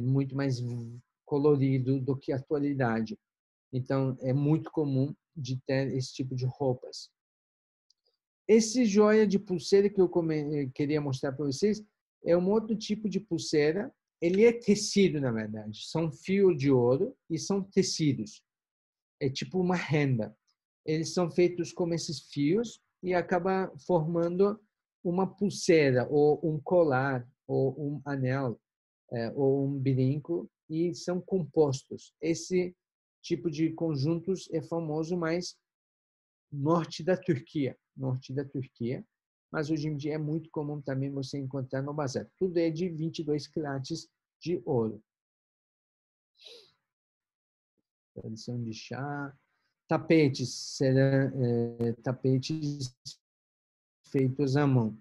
muito mais colorido do que a atualidade. Então é muito comum de ter esse tipo de roupas. Esse joia de pulseira que eu queria mostrar para vocês é um outro tipo de pulseira. Ele é tecido, na verdade. São fios de ouro e são tecidos. É tipo uma renda. Eles são feitos com esses fios e acaba formando uma pulseira ou um colar ou um anel ou um brinco e são compostos. Esse tipo de conjuntos é famoso mais norte da Turquia, mas hoje em dia é muito comum também você encontrar no bazar. Tudo é de 22 quilates de ouro. Tradição de chá. Tapetes, serão tapetes feitos à mão.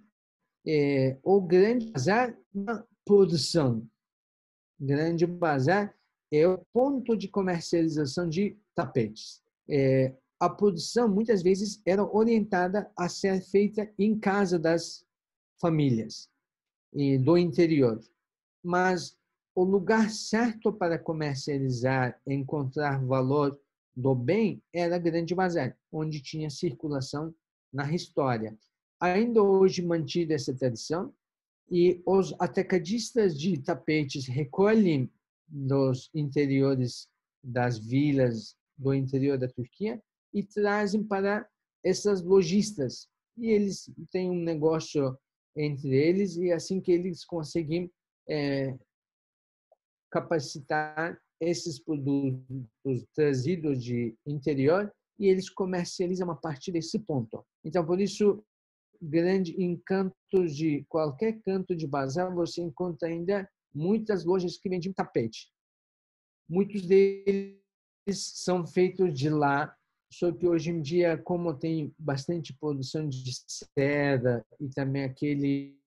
O grande bazar na produção. Grande bazar é o ponto de comercialização de tapetes. A produção, muitas vezes, era orientada a ser feita em casa das famílias do interior. Mas o lugar certo para comercializar, encontrar valor do bem, era Grande Bazar, onde tinha circulação na história. Ainda hoje mantida essa tradição, e os atacadistas de tapetes recolhem dos interiores das vilas do interior da Turquia e trazem para essas lojistas. E eles têm um negócio entre eles e assim que eles conseguem capacitar esses produtos trazidos de interior e eles comercializam a partir desse ponto. Então, por isso, em cantos de qualquer canto de bazar, você encontra ainda muitas lojas que vendem tapete. Muitos deles são feitos de lá, só que hoje em dia, como tem bastante produção de seda e também aquele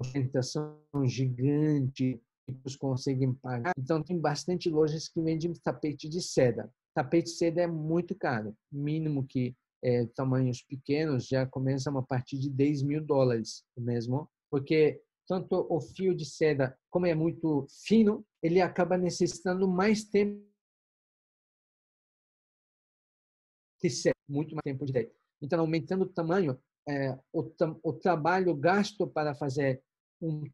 ostentação gigante que eles conseguem pagar, então tem bastante lojas que vendem tapete de seda. Tapete de seda é muito caro, mínimo que tamanhos pequenos já começam a partir de $10.000 mesmo, porque tanto o fio de seda, como é muito fino, ele acaba necessitando mais tempo de seda, muito mais tempo de teia. Então, aumentando o tamanho, o trabalho gasto para fazer um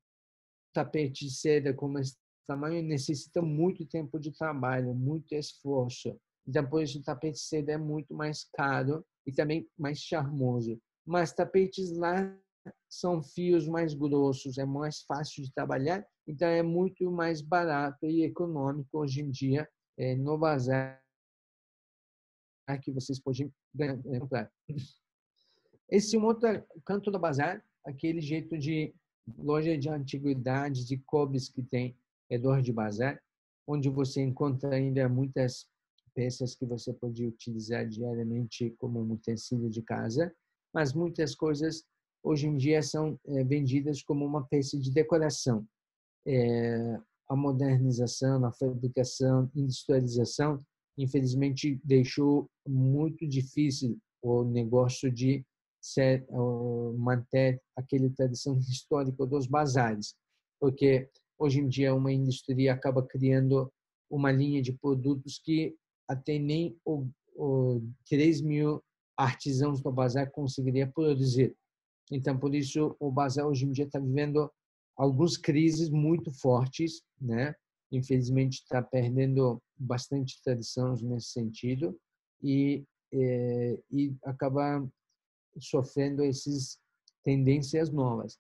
tapete de seda com esse tamanho necessita muito tempo de trabalho, muito esforço. Então, por isso, o tapete de seda é muito mais caro e também mais charmoso. Mas tapetes lá são fios mais grossos, é mais fácil de trabalhar, então é muito mais barato e econômico hoje em dia no bazar que vocês podem comprar. Esse é um outro canto do bazar, aquele jeito de loja de antiguidades, de cobres que tem redor de bazar, onde você encontra ainda muitas peças que você pode utilizar diariamente como um utensílio de casa, mas muitas coisas hoje em dia são vendidas como uma peça de decoração. A modernização, a fabricação, industrialização, infelizmente deixou muito difícil o negócio de manter aquela tradição histórica dos bazares, porque hoje em dia uma indústria acaba criando uma linha de produtos que até nem 3.000 artesãos do bazar conseguiria produzir. Então, por isso, o bazar hoje em dia está vivendo algumas crises muito fortes, né? Infelizmente, está perdendo bastante tradição nesse sentido e acaba sofrendo essas tendências novas.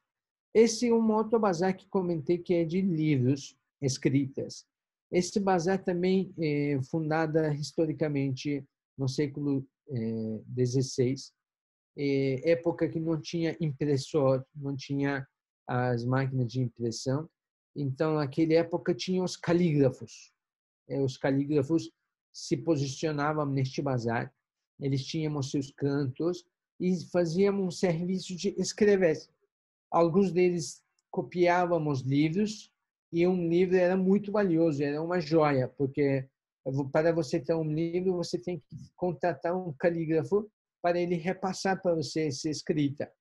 Esse é um outro bazar que comentei que é de livros escritas. Esse bazar também é fundado historicamente no século XVI, época que não tinha impressor, não tinha as máquinas de impressão. Então, naquela época, tinha os calígrafos. Os calígrafos se posicionavam neste bazar. Eles tinham os seus cantos e faziam um serviço de escrever. Alguns deles copiavam os livros e um livro era muito valioso, era uma joia, porque para você ter um livro, você tem que contratar um calígrafo para ele repassar para você essa escrita.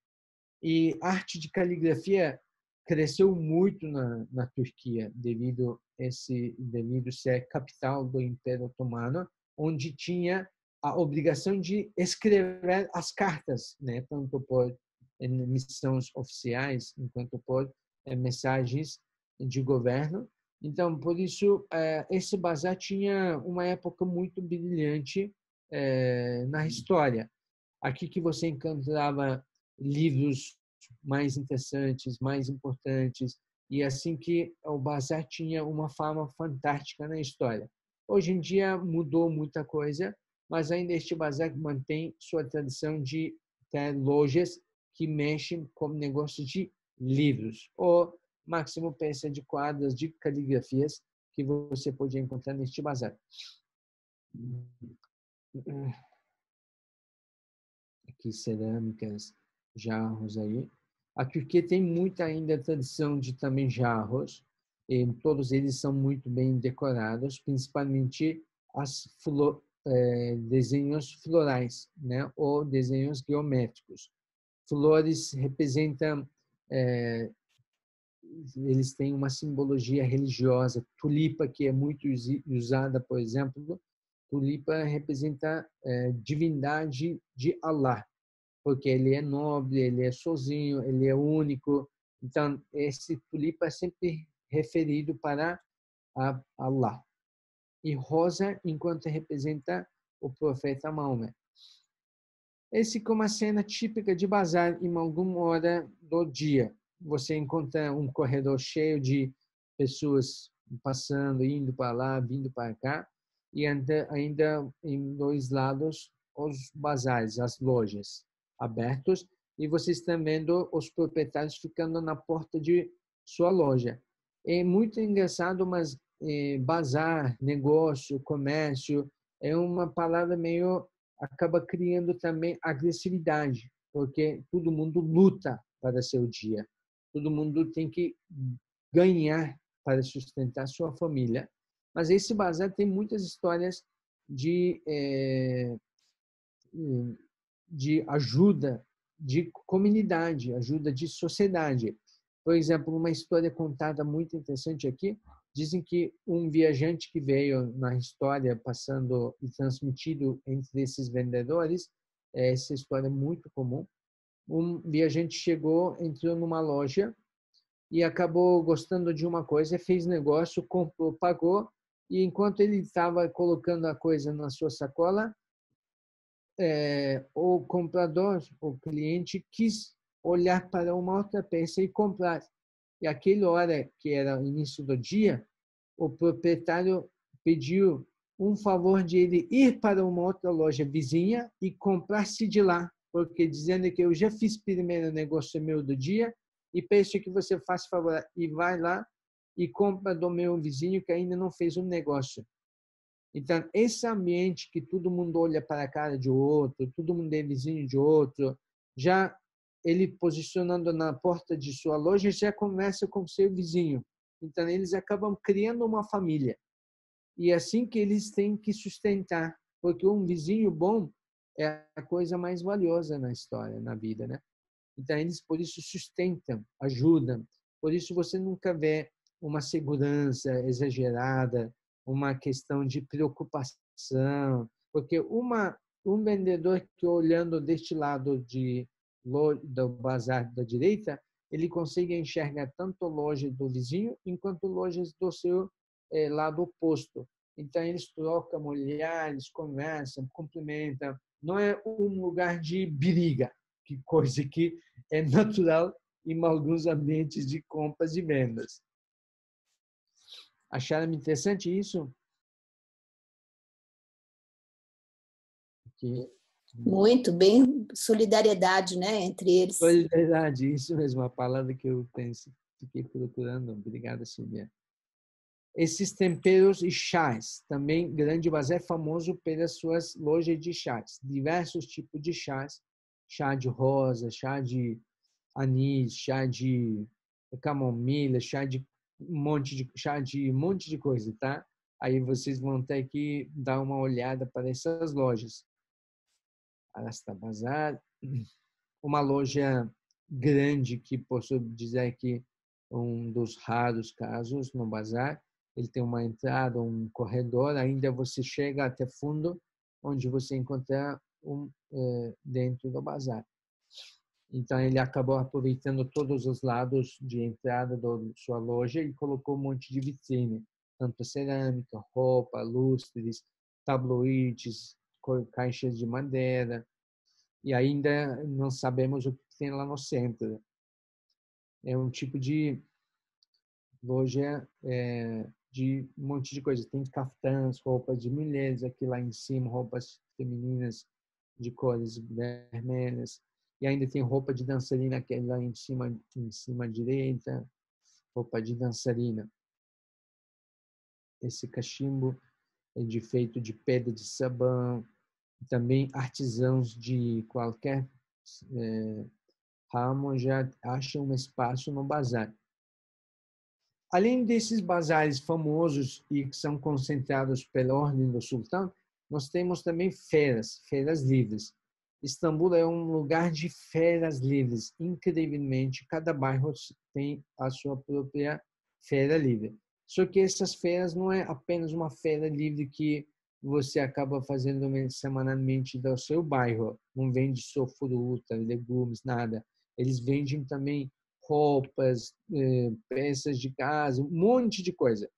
E a arte de caligrafia cresceu muito na Turquia devido ser capital do Império Otomano, onde tinha a obrigação de escrever as cartas, né, tanto por missões oficiais, quanto por mensagens de governo. Então, por isso, esse bazar tinha uma época muito brilhante na história. Aqui que você encontrava livros mais interessantes, mais importantes, e assim que o bazar tinha uma fama fantástica na história. Hoje em dia mudou muita coisa, mas ainda este bazar mantém sua tradição de ter lojas que mexem com negócio de livros, ou máximo peça de quadros, de caligrafias que você pode encontrar neste bazar. Aqui cerâmicas, jarros aí. A Turquia tem muita ainda tradição de também jarros, e todos eles são muito bem decorados, principalmente desenhos florais, né, ou desenhos geométricos. Flores representam, eles têm uma simbologia religiosa. Tulipa, que é muito usada, por exemplo, tulipa representa divindade de Allah, porque ele é nobre, ele é sozinho, ele é único. Então, esse tulipa é sempre referido para Allah. E rosa, enquanto representa o profeta Maomé. Esse é uma cena típica de bazar em alguma hora do dia. Você encontra um corredor cheio de pessoas passando, indo para lá, vindo para cá, e ainda em dois lados os bazares, as lojas abertos, e vocês estão vendo os proprietários ficando na porta de sua loja. É muito engraçado, mas bazar, negócio, comércio, é uma palavra meio acaba criando também agressividade, porque todo mundo luta para seu dia. Todo mundo tem que ganhar para sustentar sua família. Mas esse bazar tem muitas histórias de ajuda de comunidade, ajuda de sociedade. Por exemplo, uma história contada muito interessante aqui, dizem que um viajante que veio na história passando e transmitido entre esses vendedores, essa história é muito comum, um viajante chegou, entrou numa loja e acabou gostando de uma coisa, fez negócio, comprou, pagou, e enquanto ele estava colocando a coisa na sua sacola, o comprador, o cliente, quis olhar para uma outra peça e comprar. E aquela hora, que era o início do dia, o proprietário pediu um favor de ele ir para uma outra loja vizinha e comprar-se de lá, porque dizendo que eu já fiz primeiro negócio meu do dia e peço que você faça favor e vai lá e compra do meu vizinho que ainda não fez um negócio. Então, esse ambiente que todo mundo olha para a cara de outro, todo mundo é vizinho de outro, já ele posicionando na porta de sua loja já conversa com seu vizinho. Então, eles acabam criando uma família. E é assim que eles têm que sustentar, porque um vizinho bom é a coisa mais valiosa na história, na vida, né? Então, eles por isso sustentam, ajudam. Por isso você nunca vê uma segurança exagerada, uma questão de preocupação, porque um vendedor que olhando deste lado do bazar da direita, ele consegue enxergar tanto lojas do vizinho enquanto lojas do seu lado oposto. Então eles trocam olhares, conversam, cumprimentam. Não é um lugar de briga, que coisa que é natural em alguns ambientes de compras e vendas. Acharam interessante isso? Que Muito bem, solidariedade, né, entre eles. solidariedade, isso mesmo, a palavra que eu fiquei procurando. Obrigada, Silvia. Esses temperos e chás, também Grande Bazar é famoso pelas suas lojas de chás, diversos tipos de chás, chá de rosa, chá de anis, chá de camomila, chá de um monte de coisa, tá? Aí vocês vão ter que dar uma olhada para essas lojas. Arasta Bazar, uma loja grande que posso dizer que um dos raros casos no bazar. Ele tem uma entrada, um corredor, ainda você chega até fundo, onde você encontra dentro do bazar. Então, ele acabou aproveitando todos os lados de entrada da sua loja e colocou um monte de vitrine, tanto cerâmica, roupa, lustres, tabloides, caixas de madeira. E ainda não sabemos o que tem lá no centro. É um tipo de loja de um monte de coisa. Tem caftãs, roupas de mulheres aqui lá em cima, roupas femininas de cores vermelhas. E ainda tem roupa de dançarina aqui lá em cima à direita, roupa de dançarina. Esse cachimbo é feito de pedra de sabão. Também artesãos de qualquer ramo já acham um espaço no bazar. Além desses bazares famosos e que são concentrados pela ordem do sultão, nós temos também feiras livres. Istambul é um lugar de feiras livres. Incrivelmente, cada bairro tem a sua própria feira livre. Só que essas feiras não é apenas uma feira livre que você acaba fazendo semanalmente do seu bairro. Não vende só fruta, legumes, nada. Eles vendem também roupas, peças de casa, um monte de coisa.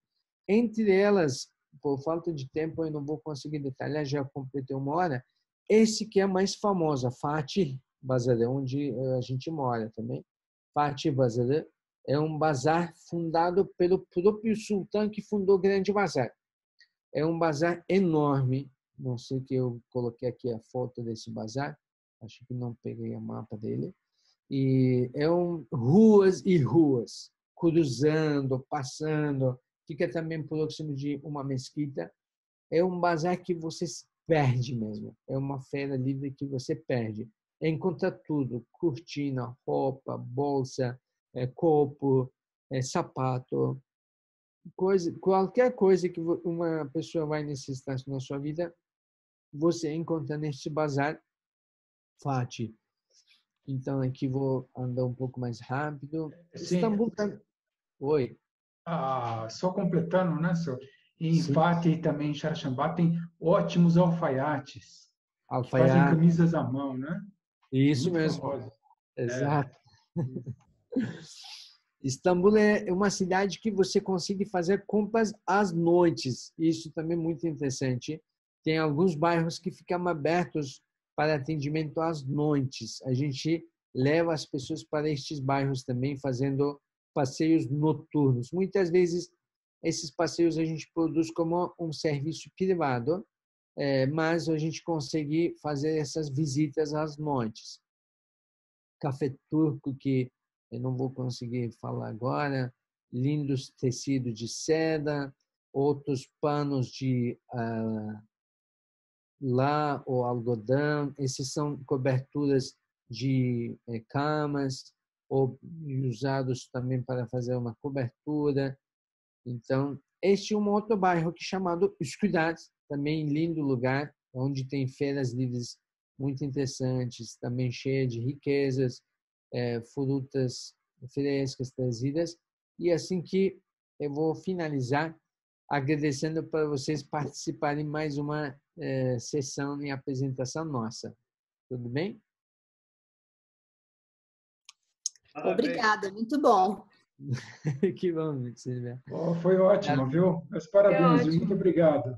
Entre elas, por falta de tempo, eu não vou conseguir detalhar, já completei 1 hora. Esse que é mais famoso, Fatih Bazar, onde a gente mora também. Fatih Bazar é um bazar fundado pelo próprio sultão que fundou o Grande Bazar. É um bazar enorme. Não sei que eu coloquei aqui a foto desse bazar. Acho que não peguei o mapa dele. E ruas e ruas, cruzando, passando. Fica também próximo de uma mesquita. É um bazar que você perde mesmo. É uma feira livre que você perde. Encontra tudo: cortina, roupa, bolsa, copo, sapato, qualquer coisa que uma pessoa vai necessitar na sua vida, você encontra neste bazar Fatih. Então, aqui vou andar um pouco mais rápido. Sim. Istambul... Oi. Só completando, né, senhor? Em Sim. Fatih e também em Xarxambá tem ótimos alfaiates que fazem Alfaiate. camisas à mão, né? Isso Muito mesmo. famosos. Exato. Istambul é uma cidade que você consegue fazer compras às noites. Isso também é muito interessante. Tem alguns bairros que ficam abertos para atendimento às noites. A gente leva as pessoas para estes bairros também, fazendo passeios noturnos. Muitas vezes, esses passeios a gente produz como um serviço privado, mas a gente consegue fazer essas visitas às noites. Café turco, que eu não vou conseguir falar agora, lindos tecidos de seda, outros panos de lã ou algodão. Esses são coberturas de camas, ou usados também para fazer uma cobertura. Então, este é um outro bairro que é chamado Üsküdar, também lindo lugar, onde tem feiras livres muito interessantes, também cheia de riquezas, frutas frescas trazidas. E assim que eu vou finalizar agradecendo para vocês participarem mais uma sessão em apresentação nossa. Tudo bem? Obrigada, muito bom. Que bom, Silvia. Foi ótimo, viu? Meus parabéns, ótimo. muito obrigado.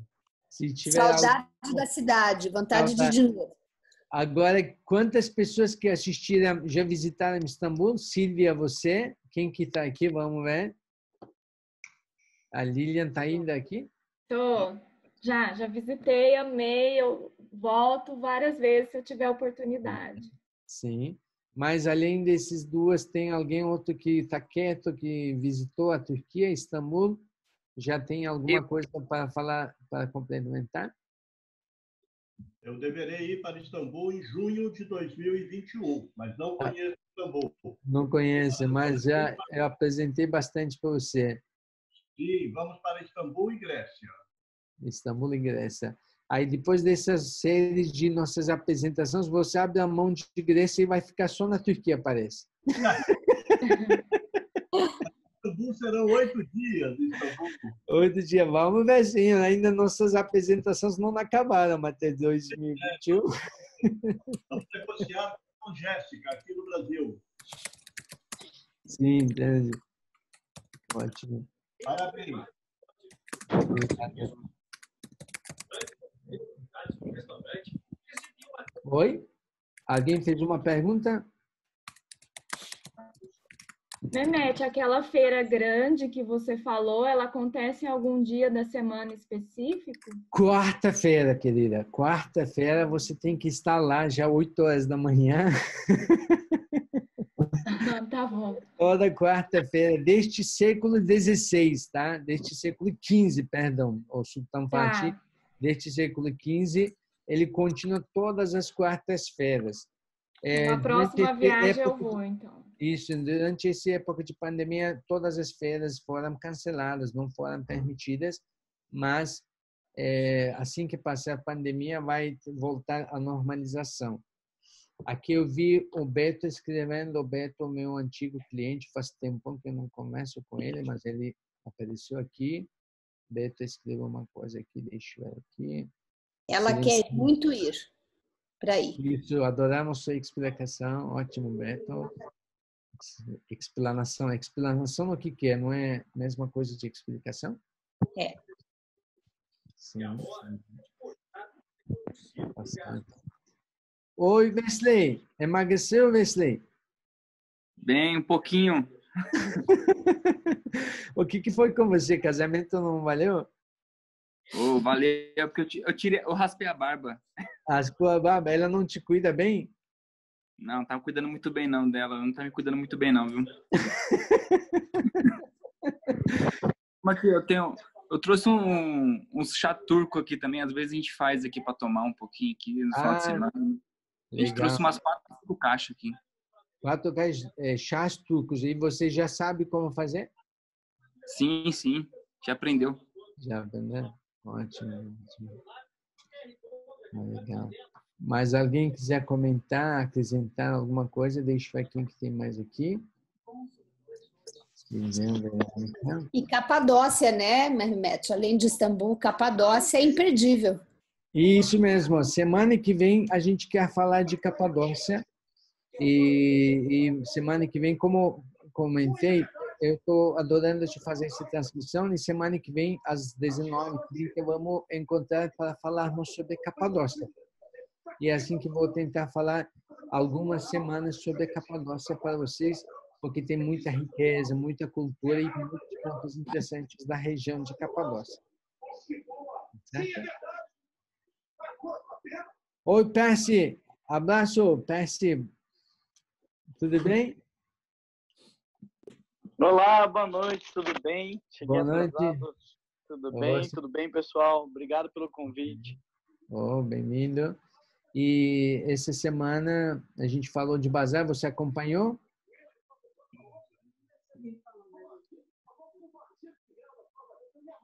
Se tiver Saudade da cidade, vontade de ir de novo. Agora, quantas pessoas que assistiram já visitaram Istambul? Silvia, você? Quem que está aqui? Vamos ver. A Lilian está ainda aqui? Tô. Já visitei, amei, eu volto várias vezes se eu tiver oportunidade. Sim. Mas além desses duas, tem alguém outro que está quieto, que visitou a Turquia, Istambul? Já tem alguma coisa para falar, para complementar? Eu deverei ir para Istambul em junho de 2021, mas não conheço Istambul. Não conheço, mas já eu apresentei bastante para você. Sim, vamos para Istambul e Grécia. Istambul e Grécia. Aí, depois dessas séries de nossas apresentações, você abre a mão de Grécia e vai ficar só na Turquia, parece. Istambul serão 8 dias. Istambul. 8 dias. Vamos ver, sim. Ainda nossas apresentações não acabaram até 2021. Vamos negociar com Jéssica, aqui no Brasil. Sim, entendi. Ótimo. Parabéns. Oi? Alguém fez uma pergunta? Mehmet, aquela feira grande que você falou, ela acontece em algum dia da semana específico? Quarta-feira, querida. Quarta-feira você tem que estar lá já 8 horas da manhã. Tá bom. Toda quarta-feira, deste século XVI, tá? Deste século XV, perdão, o Sultão Fatih, deste século XV, ele continua todas as quartas-feiras. Na próxima viagem eu vou, então. Isso, durante essa época de pandemia, todas as feiras foram canceladas, não foram permitidas, mas assim que passar a pandemia, vai voltar à normalização. Aqui eu vi o Beto escrevendo, o Beto, meu antigo cliente, faz tempo que eu não converso com ele, mas ele apareceu aqui. Beto escreveu uma coisa aqui, deixa eu ver aqui. Ela quer muito ir para aí. Isso, adoramos sua explicação, ótimo, Beto. Explanação o que é? Não é a mesma coisa de explicação? É. Sim. Oi, Wesley. Emagreceu, Wesley? Bem, um pouquinho. O que foi com você? Casamento não valeu? Oh, valeu, porque eu raspei a barba. Raspou a barba? Ela não te cuida bem? Não, tá cuidando muito bem não dela. Não tá me cuidando muito bem não, viu? Aqui, eu trouxe uns chá turco aqui também. Às vezes a gente faz aqui para tomar um pouquinho aqui no final de semana. A gente trouxe umas 4 caixas aqui. 4 caixas, chás turcos. E você já sabe como fazer? Sim, sim. Já aprendeu. Já aprendeu? Ótimo, ótimo. Legal. Mas alguém quiser comentar, acrescentar alguma coisa, deixa eu ver quem que tem mais aqui. E Capadócia, né, Mehmet? Além de Istambul, Capadócia é imperdível. Isso mesmo. Semana que vem a gente quer falar de Capadócia. E semana que vem, como comentei, eu estou adorando te fazer essa transmissão. E semana que vem, às 19h30, vamos encontrar para falarmos sobre Capadócia. E é assim que vou tentar falar algumas semanas sobre Capadócia para vocês, porque tem muita riqueza, muita cultura e muitos pontos interessantes da região de Capadócia. Certo? Oi, Percy. Abraço, Percy. Tudo bem? Olá, boa noite, tudo bem? Cheguei boa noite. Atrasado. Tudo bem, pessoal? Obrigado pelo convite. Bem-vindo. E essa semana a gente falou de bazar, você acompanhou?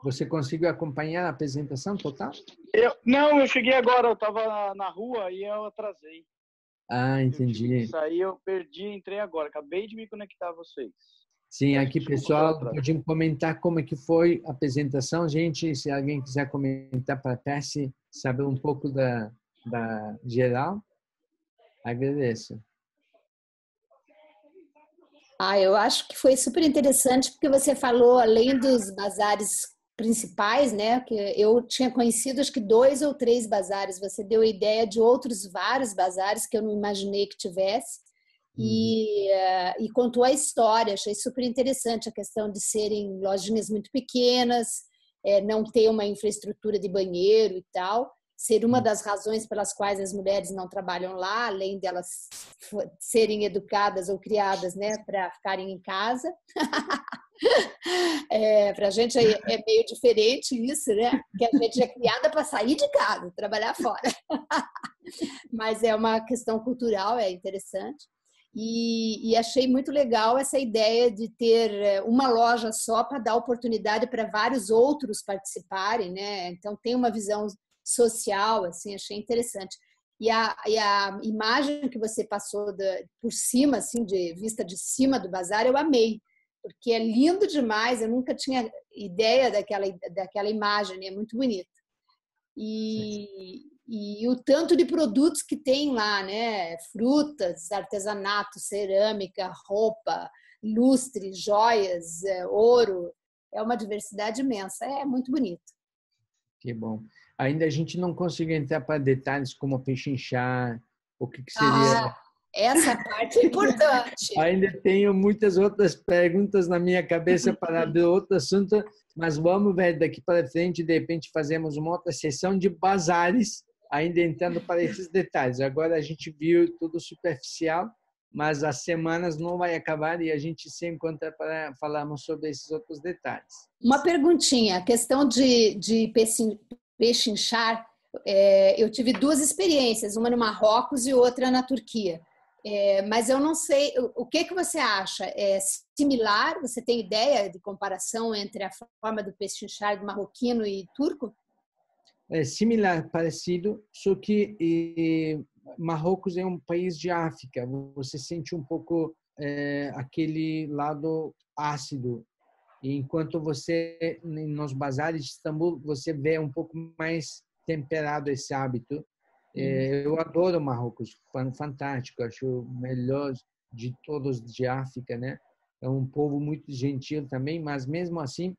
Você conseguiu acompanhar a apresentação total? Eu cheguei agora, eu estava na rua e eu atrasei. Ah, entendi. Isso aí eu perdi, entrei agora, acabei de me conectar a vocês. Sim, aqui, pessoal, podiam comentar como é que foi a apresentação, gente. Se alguém quiser comentar para a Percy, saber um pouco da geral, agradeço. Eu acho que foi super interessante, porque você falou, além dos bazares principais, né, que eu tinha conhecido acho que 2 ou 3 bazares, você deu a ideia de outros vários bazares que eu não imaginei que tivesse, e contou a história. Achei super interessante a questão de serem lojinhas muito pequenas, não ter uma infraestrutura de banheiro e tal, ser uma das razões pelas quais as mulheres não trabalham lá, além delas serem educadas ou criadas, né, para ficarem em casa. Para a gente é meio diferente isso, né? Porque a gente é criada para sair de casa, trabalhar fora. Mas é uma questão cultural, é interessante. E achei muito legal essa ideia de ter uma loja só para dar oportunidade para vários outros participarem, né? Então tem uma visão social, assim, achei interessante. E a imagem que você passou por cima, assim, de vista de cima do bazar, eu amei, porque é lindo demais. Eu nunca tinha ideia daquela imagem, é muito bonita. E o tanto de produtos que tem lá, né? Frutas, artesanato, cerâmica, roupa, lustre, joias, ouro. É uma diversidade imensa, é muito bonito. Que bom. Ainda a gente não conseguiu entrar para detalhes como pechinchar, o que seria... Essa parte é importante. Ainda tenho muitas outras perguntas na minha cabeça para abrir outro assunto, mas vamos ver daqui para frente, de repente fazemos uma outra sessão de bazares, ainda entrando para esses detalhes. Agora a gente viu tudo superficial, mas as semanas não vai acabar e a gente se encontra para falarmos sobre esses outros detalhes. Uma perguntinha, a questão de pechinchar, eu tive 2 experiências, uma no Marrocos e outra na Turquia. Mas eu não sei, o que você acha? É similar? Você tem ideia de comparação entre a forma do pechinchar do marroquino e turco? É similar, parecido, só que Marrocos é um país de África. Você sente um pouco aquele lado ácido. E enquanto você, nos bazares de Istambul, você vê um pouco mais temperado esse hábito. Eu adoro Marrocos, fantástico, acho o melhor de todos de África, né? É um povo muito gentil também, mas mesmo assim,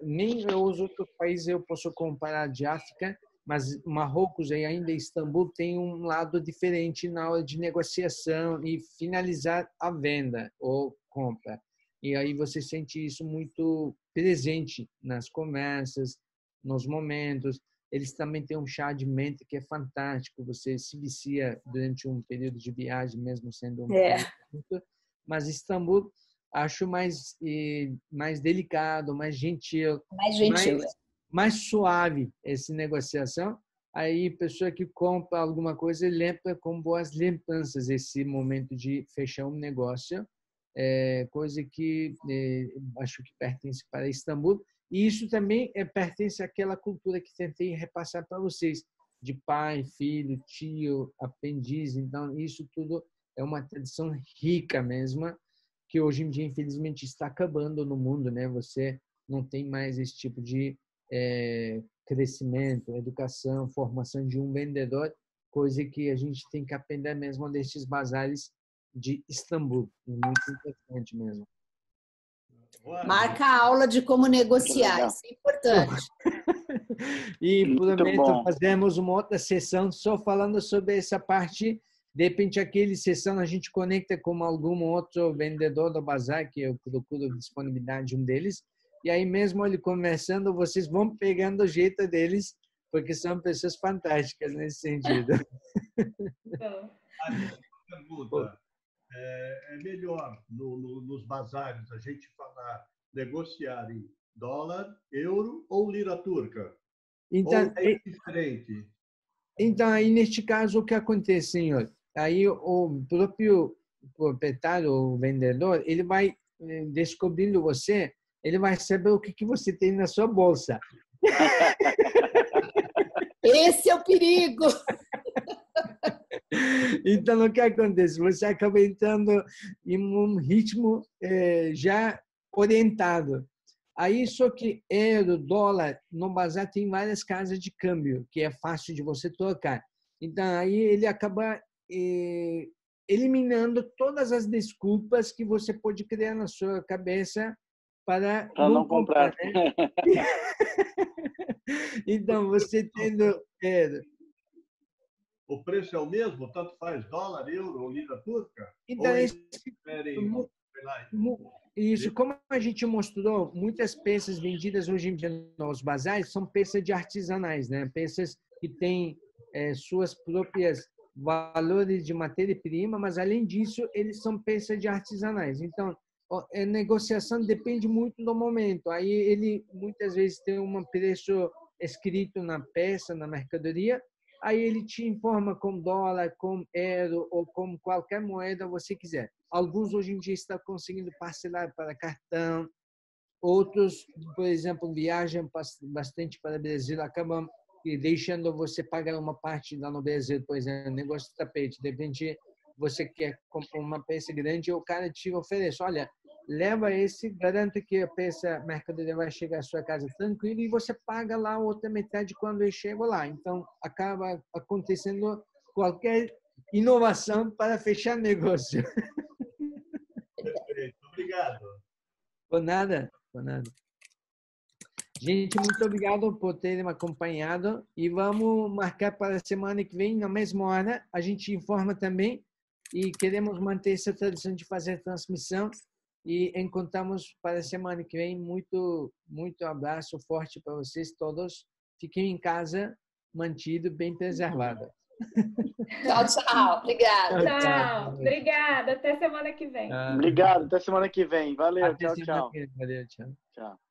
nem os outros países eu posso comparar de África, mas Marrocos e ainda Istambul tem um lado diferente na hora de negociação e finalizar a venda ou compra. E aí você sente isso muito presente nas conversas, nos momentos. Eles também têm um chá de menta que é fantástico. Você se vicia durante um período de viagem, mesmo sendo um período curto. Mas Istambul acho mais delicado, mais gentil, mais suave essa negociação. Aí, pessoa que compra alguma coisa lembra com boas lembranças esse momento de fechar um negócio, coisa que acho que pertence para Istambul. E isso também pertence àquela cultura que tentei repassar para vocês, de pai, filho, tio, aprendiz. Então, isso tudo é uma tradição rica mesmo, que hoje em dia, infelizmente, está acabando no mundo, né? Você não tem mais esse tipo de crescimento, educação, formação de um vendedor, coisa que a gente tem que aprender mesmo destes bazares de Istambul. É muito interessante mesmo. Marca a aula de como negociar, isso é importante. E Muito prometo bom. fazermos uma outra sessão só falando sobre essa parte. De repente, aquele sessão a gente conecta com algum outro vendedor do bazar, que eu procuro disponibilidade de um deles. E aí mesmo ele conversando, vocês vão pegando o jeito deles, porque são pessoas fantásticas nesse sentido. Pergunta. É melhor nos bazares a gente falar, negociar em dólar, euro ou lira turca? Então, ou é diferente? Então, aí neste caso, o que acontece, senhor? Aí o próprio proprietário, o vendedor, ele vai descobrindo você, ele vai saber o que você tem na sua bolsa. Esse é o perigo. Então, o que acontece? Você acaba entrando em um ritmo já orientado. Aí, só que euro, dólar, no bazar tem várias casas de câmbio, que é fácil de você trocar. Então, aí ele acaba eliminando todas as desculpas que você pode criar na sua cabeça para não comprar. Né? Então, você tendo... O preço é o mesmo? Tanto faz dólar, euro ou lira turca? Então, ou eles preferem, isso, como a gente mostrou, muitas peças vendidas hoje em dia nos bazares são peças de artesanais, né? Peças que têm suas próprias valores de matéria-prima, mas além disso, eles são peças de artesanais. Então, a negociação depende muito do momento. Aí ele muitas vezes tem um preço escrito na peça, na mercadoria. Aí ele te informa com dólar, com euro ou com qualquer moeda você quiser. Alguns hoje em dia estão conseguindo parcelar para cartão. Outros, por exemplo, viajam bastante para o Brasil, acabam deixando você pagar uma parte lá no Brasil, por exemplo, negócio de tapete. De repente, você quer comprar uma peça grande e o cara te oferece, olha, leva esse, garanto que a peça, a mercadoria vai chegar à sua casa tranquilo e você paga lá a outra metade quando eu chego lá. Então, acaba acontecendo qualquer inovação para fechar negócio. Perfeito. Obrigado. Por nada, por nada. Gente, muito obrigado por terem me acompanhado e vamos marcar para a semana que vem, na mesma hora. A gente informa também e queremos manter essa tradição de fazer transmissão e encontramos para a semana que vem. Muito abraço forte para vocês todos. Fiquem em casa, mantido, bem preservado. Tchau, tchau. Obrigada. Tchau. Obrigada. Até semana que vem. Obrigado. Até semana que vem. Valeu. Até Tchau, semana tchau. que vem. Valeu, tchau. Tchau.